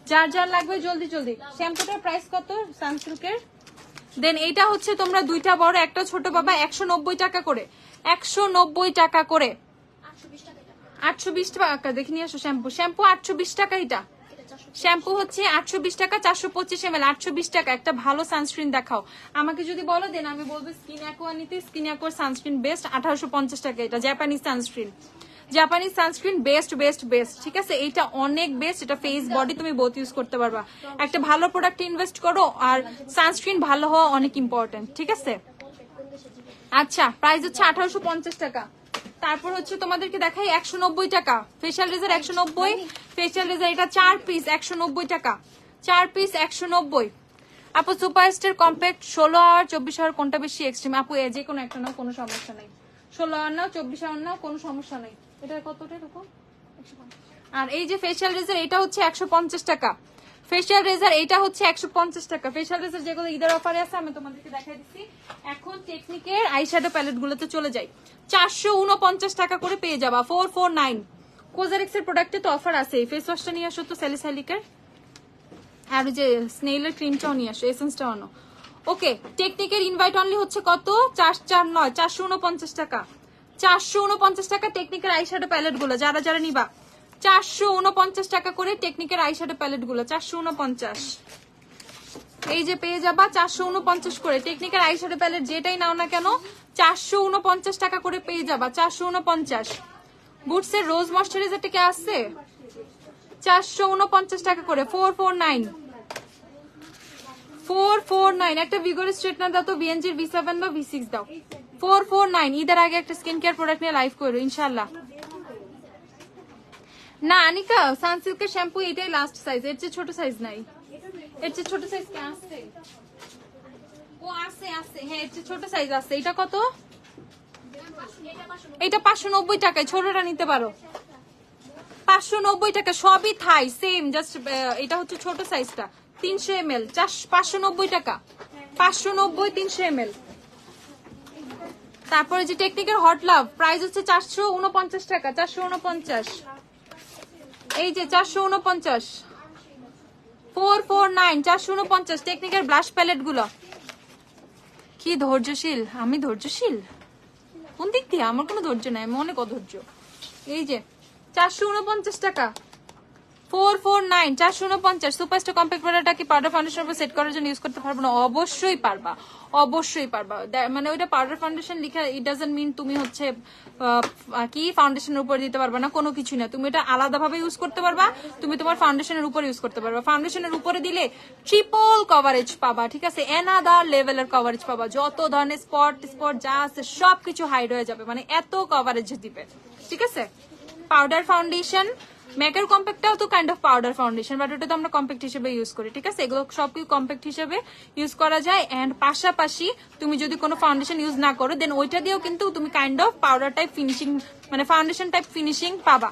যার যার লাগবে জলদি জলদি। শ্যাম্পুটার প্রাইস কত সানসিল্কের? দেন এইটা হচ্ছে তোমরা দুইটা বড় একটা ছোট পাবা 190 টাকা করে, 190 টাকা করে, 820 টাকা। দেখে নিয়ে আসো শ্যাম্পু, শ্যাম্পু 820 টাকা। এটা শ্যাম্পু হচ্ছে 820 টাকা, 425 ml 820 টাকা। একটা ভালো সানস্ক্রিন দেখাও আমাকে, যদি বলো দেন আমি বলবো স্কিন অ্যাকোয়া নিতে। স্কিন অ্যাকোয়ার সানস্ক্রিন বেস্ট, 1850 টাকা। এটা Japanese sunscreen, Japanese sunscreen best best best, ঠিক আছে? এটা অনেক বেস্ট, এটা ফেস বডি তুমি বোথ ইউজ করতে পারবা। একটা ভালো প্রোডাক্টে ইনভেস্ট করো, আর সানস্ক্রিন ভালো হওয়া অনেক ইম্পর্টেন্ট, ঠিক আছে? আচ্ছা প্রাইস হচ্ছে 1850 টাকা। তারপর হচ্ছে তোমাদেরকে দেখাই 190 টাকা ফেশিয়াল রেজার, 190 ফেশিয়াল রেজার। এটা 4 পিস 190 টাকা, 4 পিস 190। আপু সুপারস্টার কম্প্যাক্ট 16 আওয়ার 24 আওয়ার কোনটা বেশি এক্সট্রিম? আপু যে কোনো একটা নাও, কোনো সমস্যা নাই। 16 আওয়ার নাও, 24 আওয়ার নাও, কোনো সমস্যা নাই। এটা কতটা এরকম? আর এই যে ফেশিয়াল রেজার, এটা হচ্ছে 150 টাকা। ফেশিয়াল রেজার এটা হচ্ছে 150 টাকা। ফেশিয়াল রেজার যেগুলো ঈদের অফারে আছে আমি তোমাদেরকে দেখাই দিচ্ছি। এখন টেকনিকের আইশ্যাডো প্যালেট গুলোতে চলে যাই। 449 টাকা করে পেয়ে যাবা, 449। কোজারেক্স এর প্রোডাক্টে তো অফার আছে। ফেস ওয়াশটা নিয়ে আসো তো স্যালিসাইলিকের, আর ওই যে স্নেইলের ক্রিমটাও নিয়ে আসো, এসেন্সটাও আনো। ওকে, টেকনিকের ইনভাইট অনলি হচ্ছে কত? 449, 449 টাকা। 449 টাকা টেকনিকের আইশ্যাডো প্যালেট গুলো, যারা যারা নিবা 449 টাকা করে টেকনিকের আইশ্যাডো প্যালেট গুলো, 449। এই যে পেয়ে যাবা 449 করে টেকনিকের আইশ্যাডো প্যালেট, যেটাই নাও না কেন 449 টাকা করে পেয়ে যাবা, 449। বুটসের রোজ ময়শ্চারাইজারটা কে আসছে? 449 টাকা করে, 449, 449। একটা ভিগোর স্ট্রেটনার দাও তো, বিএনজির V7 দাও, V6 দাও, 449। ঈদের আগে একটা স্কিন কেয়ার প্রোডাক্ট নিয়ে লাইভ করো ইনশাল্লাহ। না আনিকা, সানসিল্কের শ্যাম্পু এটাই লাস্ট সাইজ, এর চেয়ে ছোট সাইজ নাই। এর চেয়ে ছোট সাইজ কে আছে? ও আছে আছে, হ্যাঁ এর চেয়ে ছোট সাইজ আছে। এটা কত? এটা 590 টাকায়, ছোটটা নিতে পারো, 590 টাকা। সবই থাই সেম, জাস্ট এটা হচ্ছে ছোট সাইজটা 300 ml, 590 টাকা, 590 300 ml। তারপরে যে টেকনিকের হট লাভ প্রাইস হচ্ছে 449 টাকা, 449। এই যে 449, 449, 449 টেকনিকের ব্লাশ প্যালেট গুলো। কি ধৈর্যশীল আমি, ধৈর্যশীল কোন দিক দিয়ে? আমার কোনো ধৈর্য নাই, আমি অনেক অধৈর্য। এই যে 449 টাকা, 449, 449। সুপারস্টার কম্প্যাক্ট পাউডারটা কি পাউডার ফাউন্ডেশনের উপর সেট করার জন্য ইউজ করতে পারবো না? অবশ্যই পারবা, অবশ্যই পারবা। মানে ওইটা পাউডার ফাউন্ডেশন লিখা, ইট ডাজন্ট মিন তুমি হচ্ছে কি ফাউন্ডেশনের উপর দিতে পারবা না, কোনো কিছু না। তুমি এটা আলাদাভাবে ইউজ করতে পারবা, তুমি তোমার ফাউন্ডেশনের উপর ইউজ করতে পারবা। ফাউন্ডেশনের উপরে দিলে ট্রিপল কভারেজ পাবা, ঠিক আছে, এনাদার লেভেলের কভারেজ পাবা। যত ধরনের স্পট যা আছে সবকিছু হাইড হয়ে যাবে, মানে এত কভারেজ দিবে, ঠিক আছে। পাউডার ফাউন্ডেশন, ম্যাকের কম্প্যাক্টটাও তো kind of powder foundation, but ওটা তো আমরা কম্প্যাক্ট হিসেবে ইউজ করি, ঠিক আছে। এগুলো সবকিছু কম্প্যাক্ট হিসেবে ইউজ করা যায়। এন্ড পাশাপাশি তুমি যদি কোনো ফাউন্ডেশন ইউজ না করো, দেন ওইটা দিয়েও কিন্তু তুমি kind of powder type finishing, মানে ফাউন্ডেশন টাইপ ফিনিশিং পাবা।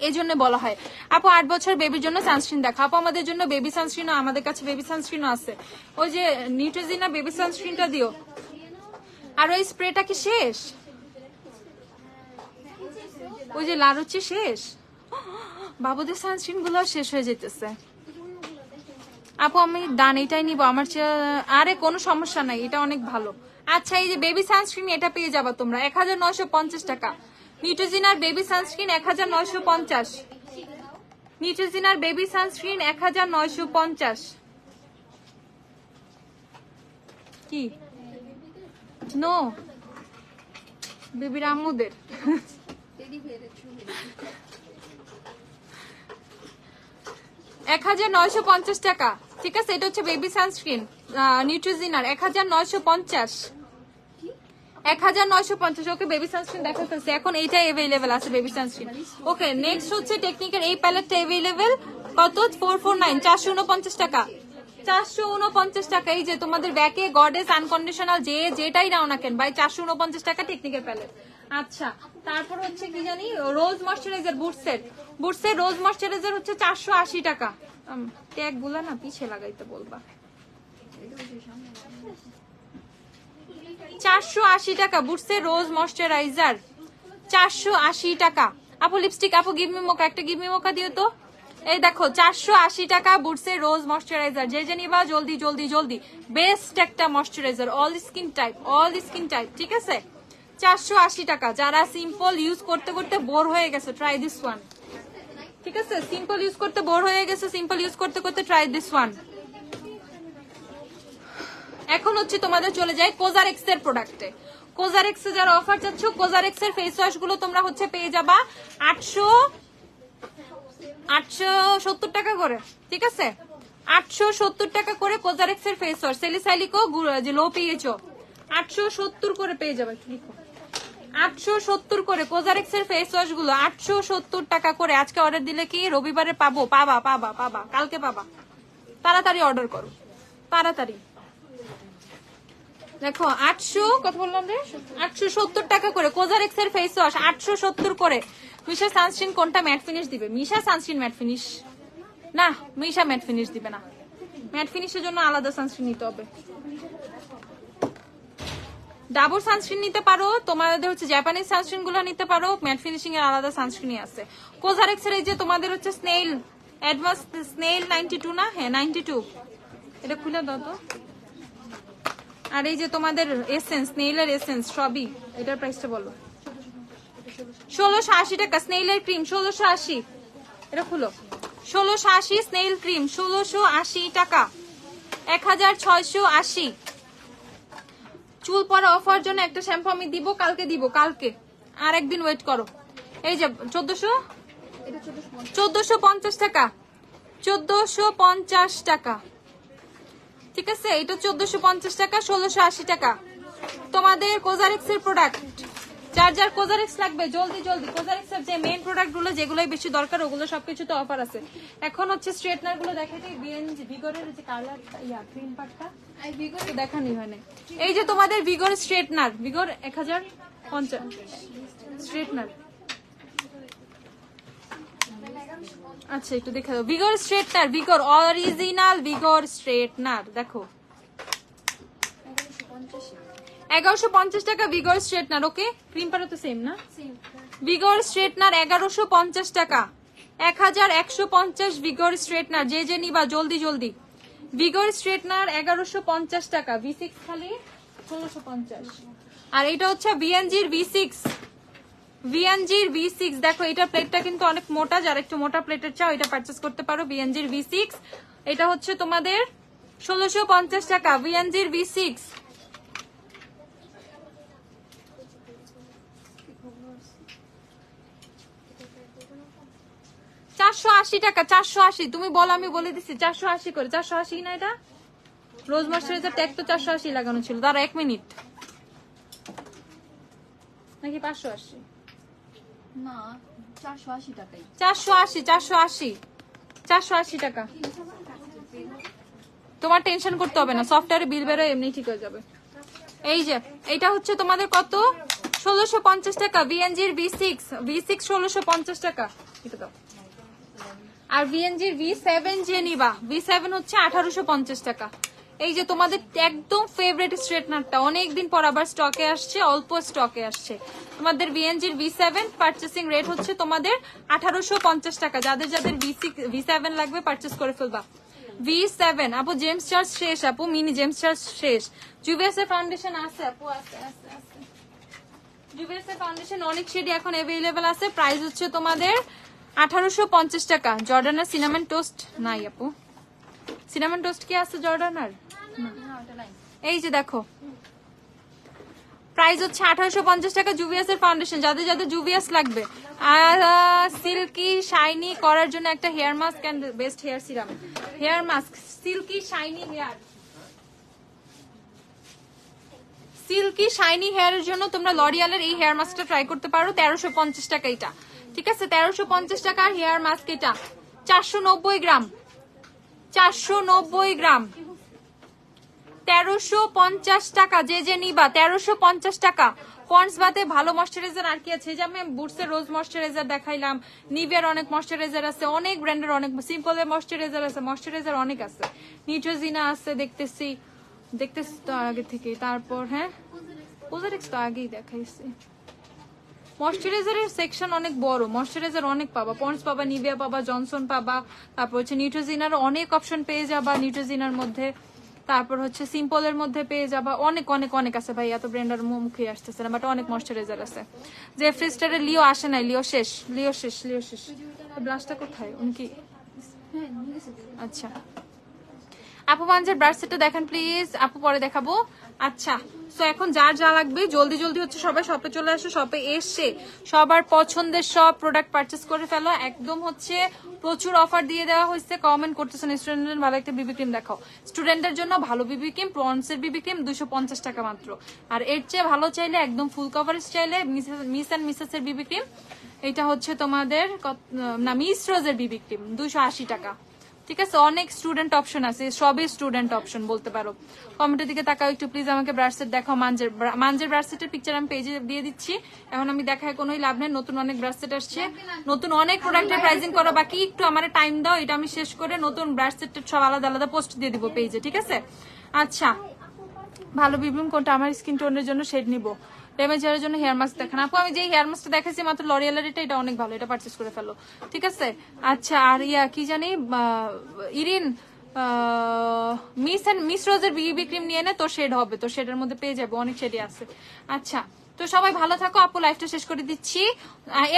এই জন্য বলা হয়। আপু 8 বছর বেবির জন্য সানস্ক্রিন দেখা। আপু আমাদের জন্য বেবি সানস্ক্রিনও, আমাদের কাছে বেবি সানস্ক্রিনও আছে। ওই যে নিউট্রিজিনা বেবি সানস্ক্রিনটা দিও। আর ওই স্প্রেটা কি শেষ? ওই যে লারুচি শেষ, বাবুদের সানস্ক্রিন গুলো শেষ হয়ে যেতেছে। আপু আমি ডান এটাই নিবো, আমার আরে কোনো সমস্যা নাই, এটা অনেক ভালো। আচ্ছা এই যে বেবি সানস্ক্রিন, এটা পেয়ে যাবা তোমরা 1950 টাকা। নিউট্রিজিনার বেবি সানস্ক্রিন 1950, নিউট্রিজিনার বেবি সানস্ক্রিন 1950। কি নো বেবির আম্মুদের 1950 টাকা, ঠিক আছে। এটা হচ্ছে বেবি সানস্ক্রিন নিউট্রিজিনার 1950, 1950। ওকে বেবি সানস্ক্রিন দেখা ফেলছে, এখন এইটা এভেইলেবল আছে বেবি সানস্ক্রিন। ওকে নেক্সট হচ্ছে টেকনিকের এই প্যালেটটা এভেইলেবল কত? 449, 449 টাকা, 449 টাকা। এই যে তোমাদের ব্যাকে গডেস আনকন্ডিশনাল যেটাই নাও না কেন ভাই, 449 টাকা টেকনিকের প্যালেট। আচ্ছা তারপর হচ্ছে কি জানি, রোজ ময়শ্চারাইজার বুটসের রোজ ময়শ্চারাইজার হচ্ছে 480 টাকা। ট্যাগ গুলা না পিছিয়ে লাগাইতে বলবা। 480 টাকা বুটসের রোজ ময়শ্চারাইজার, 480 টাকা। আপু লিপস্টিক, আপু গিভ মি মোকা, একটা গিভ মি মোকা দিও তো। এই দেখো 480 টাকা বুটসের রোজ ময়শ্চারাইজার, যে নিবা জলদি জলদি জলদি। বেস্ট একটা ময়শ্চারাইজার, অল স্কিন টাইপ, ঠিক আছে। 480 টাকা। যারা সিম্পল ইউজ করতে করতে বোর হয়ে গেছে, ট্রাই দিস ওয়ান, ঠিক আছে। সিম্পল ইউজ করতে বোর হয়ে গেছে, সিম্পল ইউজ করতে করতে ট্রাই দিস ওয়ান। এখন হচ্ছে তোমাদের চলে যায় কোজারেক্স এর প্রোডাক্টে। কোজারেক্স এ যারা অফার চাচ্ছ, কোজারেক্স এর ফেস ওয়াশ গুলো তোমরা হচ্ছে পেয়ে যাবা 870 টাকা করে, ঠিক আছে। 870 টাকা করে কোজারেক্স এর ফেস ওয়াশ, সেলিসাইলিকো যে লো পিএইচও 870 করে পেয়ে যাবে। 870 করে কোজারেক্স এর ফেস ওয়াশ গুলো 870 টাকা করে। আজকে অর্ডার দিলে কি রবিবারে পাবা, কালকে পাবা। তাড়াতাড়ি অর্ডার করো, তাড়াতাড়ি। দেখো 800 কত বললাম রে, 870 টাকা করে কোজারেক্স এর ফেস ওয়াশ, 870 করে। মিশা সানস্ক্রিন কোনটা ম্যাট ফিনিশ দিবে? মিশা সানস্ক্রিন ম্যাট ফিনিশ না, মিশা ম্যাট ফিনিশ দিবে না। ম্যাট ফিনিশের জন্য আলাদা সানস্ক্রিন নিতে হবে। ডাবর সানস্ক্রিন নিতে পারো, তোমাদের হচ্ছে জাপানিজ সানস্ক্রিন গুলো নিতে পারো, ম্যাট ফিনিশিং এর আলাদা সানস্ক্রিনই আছে। কোজারেক্স এর এই যে তোমাদের হচ্ছে স্নেইল অ্যাডভান্স স্নেইল 92 না, হ্যাঁ 92, এটা খুলে দাও তো। আর এই যে তোমাদের এসেন্স, স্নেইলের এসেন্স সবই, এটার প্রাইসটা বলো। 1680 টাকা স্নেইলের ক্রিম, 1680, এটা খুলো। 1680 স্নেইল ক্রিম, 1680 টাকা, 1680। চুল পরা অফার জন্য একটা শ্যাম্পু আমি দিব, কালকে দিব, কালকে, আর একদিন ওয়েট করো। এই যে 1450 টাকা, 1450 টাকা, ঠিক আছে, এটা 1450 টাকা, 1680 টাকা। তোমাদের কোজারেক্স এর প্রোডাক্ট, যার যার কোজারেক্স লাগবে জলদি জলদি, কোজারেক্স এর যে মেইন প্রোডাক্ট গুলো যেগুলোই বেশি দরকার ওগুলো সবকিছুতে অফার আছে। এখন হচ্ছে স্ট্রেটনার গুলো দেখাতে, ভিগরের যে কালার ক্রিম পার্টটা দেখানি হয় না। এই যে তোমাদের ভিগর স্ট্রেটনার, ভিগর 1050 স্ট্রেটনার। আচ্ছা একটু দেখা দাও, ভিগর স্ট্রেটনার, ভিগর অরিজিনাল ভিগর স্ট্রেটনার, দেখো 1150 টাকা ভিগর স্ট্রেটনার। ওকে, ক্রিম পারো তো সেম না, ভিগর স্ট্রেটনার 1150 টাকা, 1150 ভিগর স্ট্রেটনার, যে যে নিবা জলদি জলদি। ভিগর স্ট্রেটনার 1150 টাকা, V6 খালি 1650। আর এটা হচ্ছে ভিএনজির V6, ভিএনজির V6, দেখো এটা প্লেটটা কিন্তু অনেক মোটা, যারা একটু মোটা প্লেটের চাও এটা পারচেস করতে পারো। ভিএনজির V6, এটা হচ্ছে তোমাদের 1650 টাকা, ভিএনজির V6। 480 টাকা, 480, তুমি বলো আমি বলে দিচ্ছি 480 করে, 480 না, এটা রোজ ময়শ্চারাইজার ট্যাগ তো 480 লাগানো ছিল। দাঁড়া 1 মিনিট, নাকি 580? না 480 টাকাই, 480, 480, 480 টাকা। তোমার টেনশন করতে হবে না, সফটওয়্যারে বিল বেরোয় এমনি ঠিক হয়ে যাবে। এই যে এটা হচ্ছে তোমাদের কত, 1650 টাকা, ভিএনজির V6, V6 1650 টাকা, এটা দাও। আর ভিএনজির V7 যে নিবা, V7 হচ্ছে 1850 টাকা। এই যে তোমাদের একদম ফেভারিট স্ট্রেটনারটা অনেকদিন পর আবার স্টকে আসছে, অল্প স্টকে আসছে। তোমাদের ভিএনজির V7 পারচেসিং রেট হচ্ছে তোমাদের 1850 টাকা। যাদের যাদের V7 লাগবে পারচেস করে ফেলবা। V7 আপু, জেমস চার্জ শেষ আপু, মিনি জেমস চার্জ শেষ। জুভিয়াস এর ফাউন্ডেশন আছে আপু, আছে আছে আছে। জুভিয়াস এর ফাউন্ডেশন অনেক শেডই এখন अवेलेबल আছে, প্রাইস হচ্ছে তোমাদের 1850 টাকা। জর্ডানার সিনামন টোস্ট নাই আপু, সিনামন টোস্ট কি আছে জর্ডানার? এই যে দেখো প্রাইস হচ্ছে 1850 টাকা। জুভিয়াস এর ফাউন্ডেশন, যাদের যাদের জুভিয়াস লাগবে। আর সিল্কি শাইনি করার জন্য একটা hair mask and best hair serum, hair mask silky shiny hair, silky shiny হেয়ারের জন্য তোমরা লরিয়ালের এই হেয়ার মাস্কটা ট্রাই করতে পারো, 1350 টাকা এটা, ঠিক আছে, 1350 টাকার হেয়ার মাস্ক এটা, 490 গ্রাম, 490 গ্রাম, 1350 টাকা। যে যে নিবা 1350 টাকা। পন্ডস বাদে ভালো ময়শ্চারাইজার আর কি আছে? যে আমি বুটসের রোজ ময়শ্চারাইজার দেখাইলাম, নিভিয়ার অনেক ময়শ্চারাইজার আছে, অনেক ব্র্যান্ডের অনেক, সিম্পলের ময়শ্চারাইজার আছে, ময়শ্চারাইজার অনেক আছে, নিউট্রোজিনা আছে, দেখতেছি তো আগে থেকে। তারপর হ্যাঁ কোজারেক্স তো আগেই দেখাইছি। ময়শ্চারাইজারের সেকশন অনেক বড়, ময়শ্চারাইজার অনেক পাবা, পন্ডস পাবা, নিভিয়া পাবা, জনসন পাবা, তারপর হচ্ছে নিউট্রোজিনার অনেক অপশন পেয়ে যাবা নিউট্রোজিনার মধ্যে, তারপর হচ্ছে সিম্পলের মধ্যে পেয়ে যাবা, অনেক অনেক অনেক আছে ভাই, এত ব্র্যান্ডের মুখে আসতেছে না, বাট অনেক ময়শ্চারাইজার আছে। যে ফ্রিস্টারে লিও আসে নাই, লিও শেষ, লিও শেষ, লিও শেষ। ব্লাশটা কোথায় উনকি? আচ্ছা আপু পাঞ্জের ব্রাশ সেটটা দেখেন প্লিজ, আপু পরে দেখাবো। আচ্ছা সো এখন যার যা লাগবে জলদি জলদি হচ্ছে সবাই শপে চলে আসো, শপে এসে সবার পছন্দের সব প্রোডাক্ট পারচেস করে ফেলো। একদম হচ্ছে প্রচুর অফার দিয়ে দেওয়া হয়েছে। কমেন্ট করতেছেন স্টুডেন্টের ভালো একটা বিবি ক্রিম দেখাও, স্টুডেন্টের জন্য ভালো বিবি ক্রিম, পন্ডসের বিবি ক্রিম 250 টাকা মাত্র। আর এর চেয়ে ভালো চাইলে একদম ফুল কভারেজ চাইলে মিস অ্যান্ড মিসেস এর বিবি ক্রিম, এটা হচ্ছে তোমাদের না মিস রোজের বিবি ক্রিম 280 টাকা। ঠিক আছে, অনেক স্টুডেন্ট অপশন আছে, সবই স্টুডেন্ট অপশন বলতে পারো। কমেন্টের দিকে তাকাও একটু প্লিজ, আমাকে ব্রাশসেট দেখাও। মাঞ্জের ব্রাশসেটের পিকচার আমি পেজে দিয়ে দিচ্ছি, এখন আমি দেখায় কোনোই লাভ নেই। নতুন অনেক ব্রাশসেট আসছে, নতুন অনেক প্রোডাক্টের প্রাইজিং করা বাকি, একটু আমার টাইম দাও, এটা আমি শেষ করে নতুন ব্রাশসেটের সব আলাদা আলাদা পোস্ট দিয়ে দিব পেজে, ঠিক আছে? আচ্ছা, ভালো বিবলুম কোনটা? আমার স্কিন টোনের জন্য শেড নিব, ড্যামেজ হেয়ারের জন্য হেয়ার মাস্ক দেখান। আপু আমি যে হেয়ার মাস্কটা দেখাচ্ছি মাত্র লরিয়ালের, এটা অনেক ভালো, এটা পারচেজ করে ফেলো, ঠিক আছে? আচ্ছা, আর কি জানি ইরিন মিস রোজের বিবি ক্রিম নিয়ে নে, তোর শেড হবে, তোর শেডের মধ্যে পেয়ে যাবে, অনেক শেডই আছে। আচ্ছা, তো সবাই ভালো থাকো। আপু লাইফটা শেষ করে দিচ্ছি।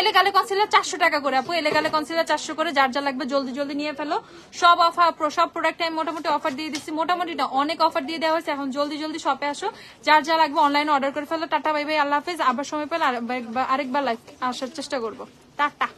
এলেগালে কনসিলার 400 টাকা করে আপু, এলেগালে কনসিলার 400 করে, যার যা লাগবে জলদি জলদি নিয়ে ফেলো। সব অফার, সব প্রোডাক্টে আমি মোটামুটি অফার দিয়ে দিচ্ছি, মোটামুটি না অনেক অফার দিয়ে দেওয়া হয়েছে। এখন জলদি জলদি শপে আসো, যার যা লাগবে অনলাইনে অর্ডার করে ফেলো। টাটা বাই বাই, আল্লাহ হাফেজ। আবার সময় পেলে আরেকবার লাইভ আসার চেষ্টা করবো। টাটা।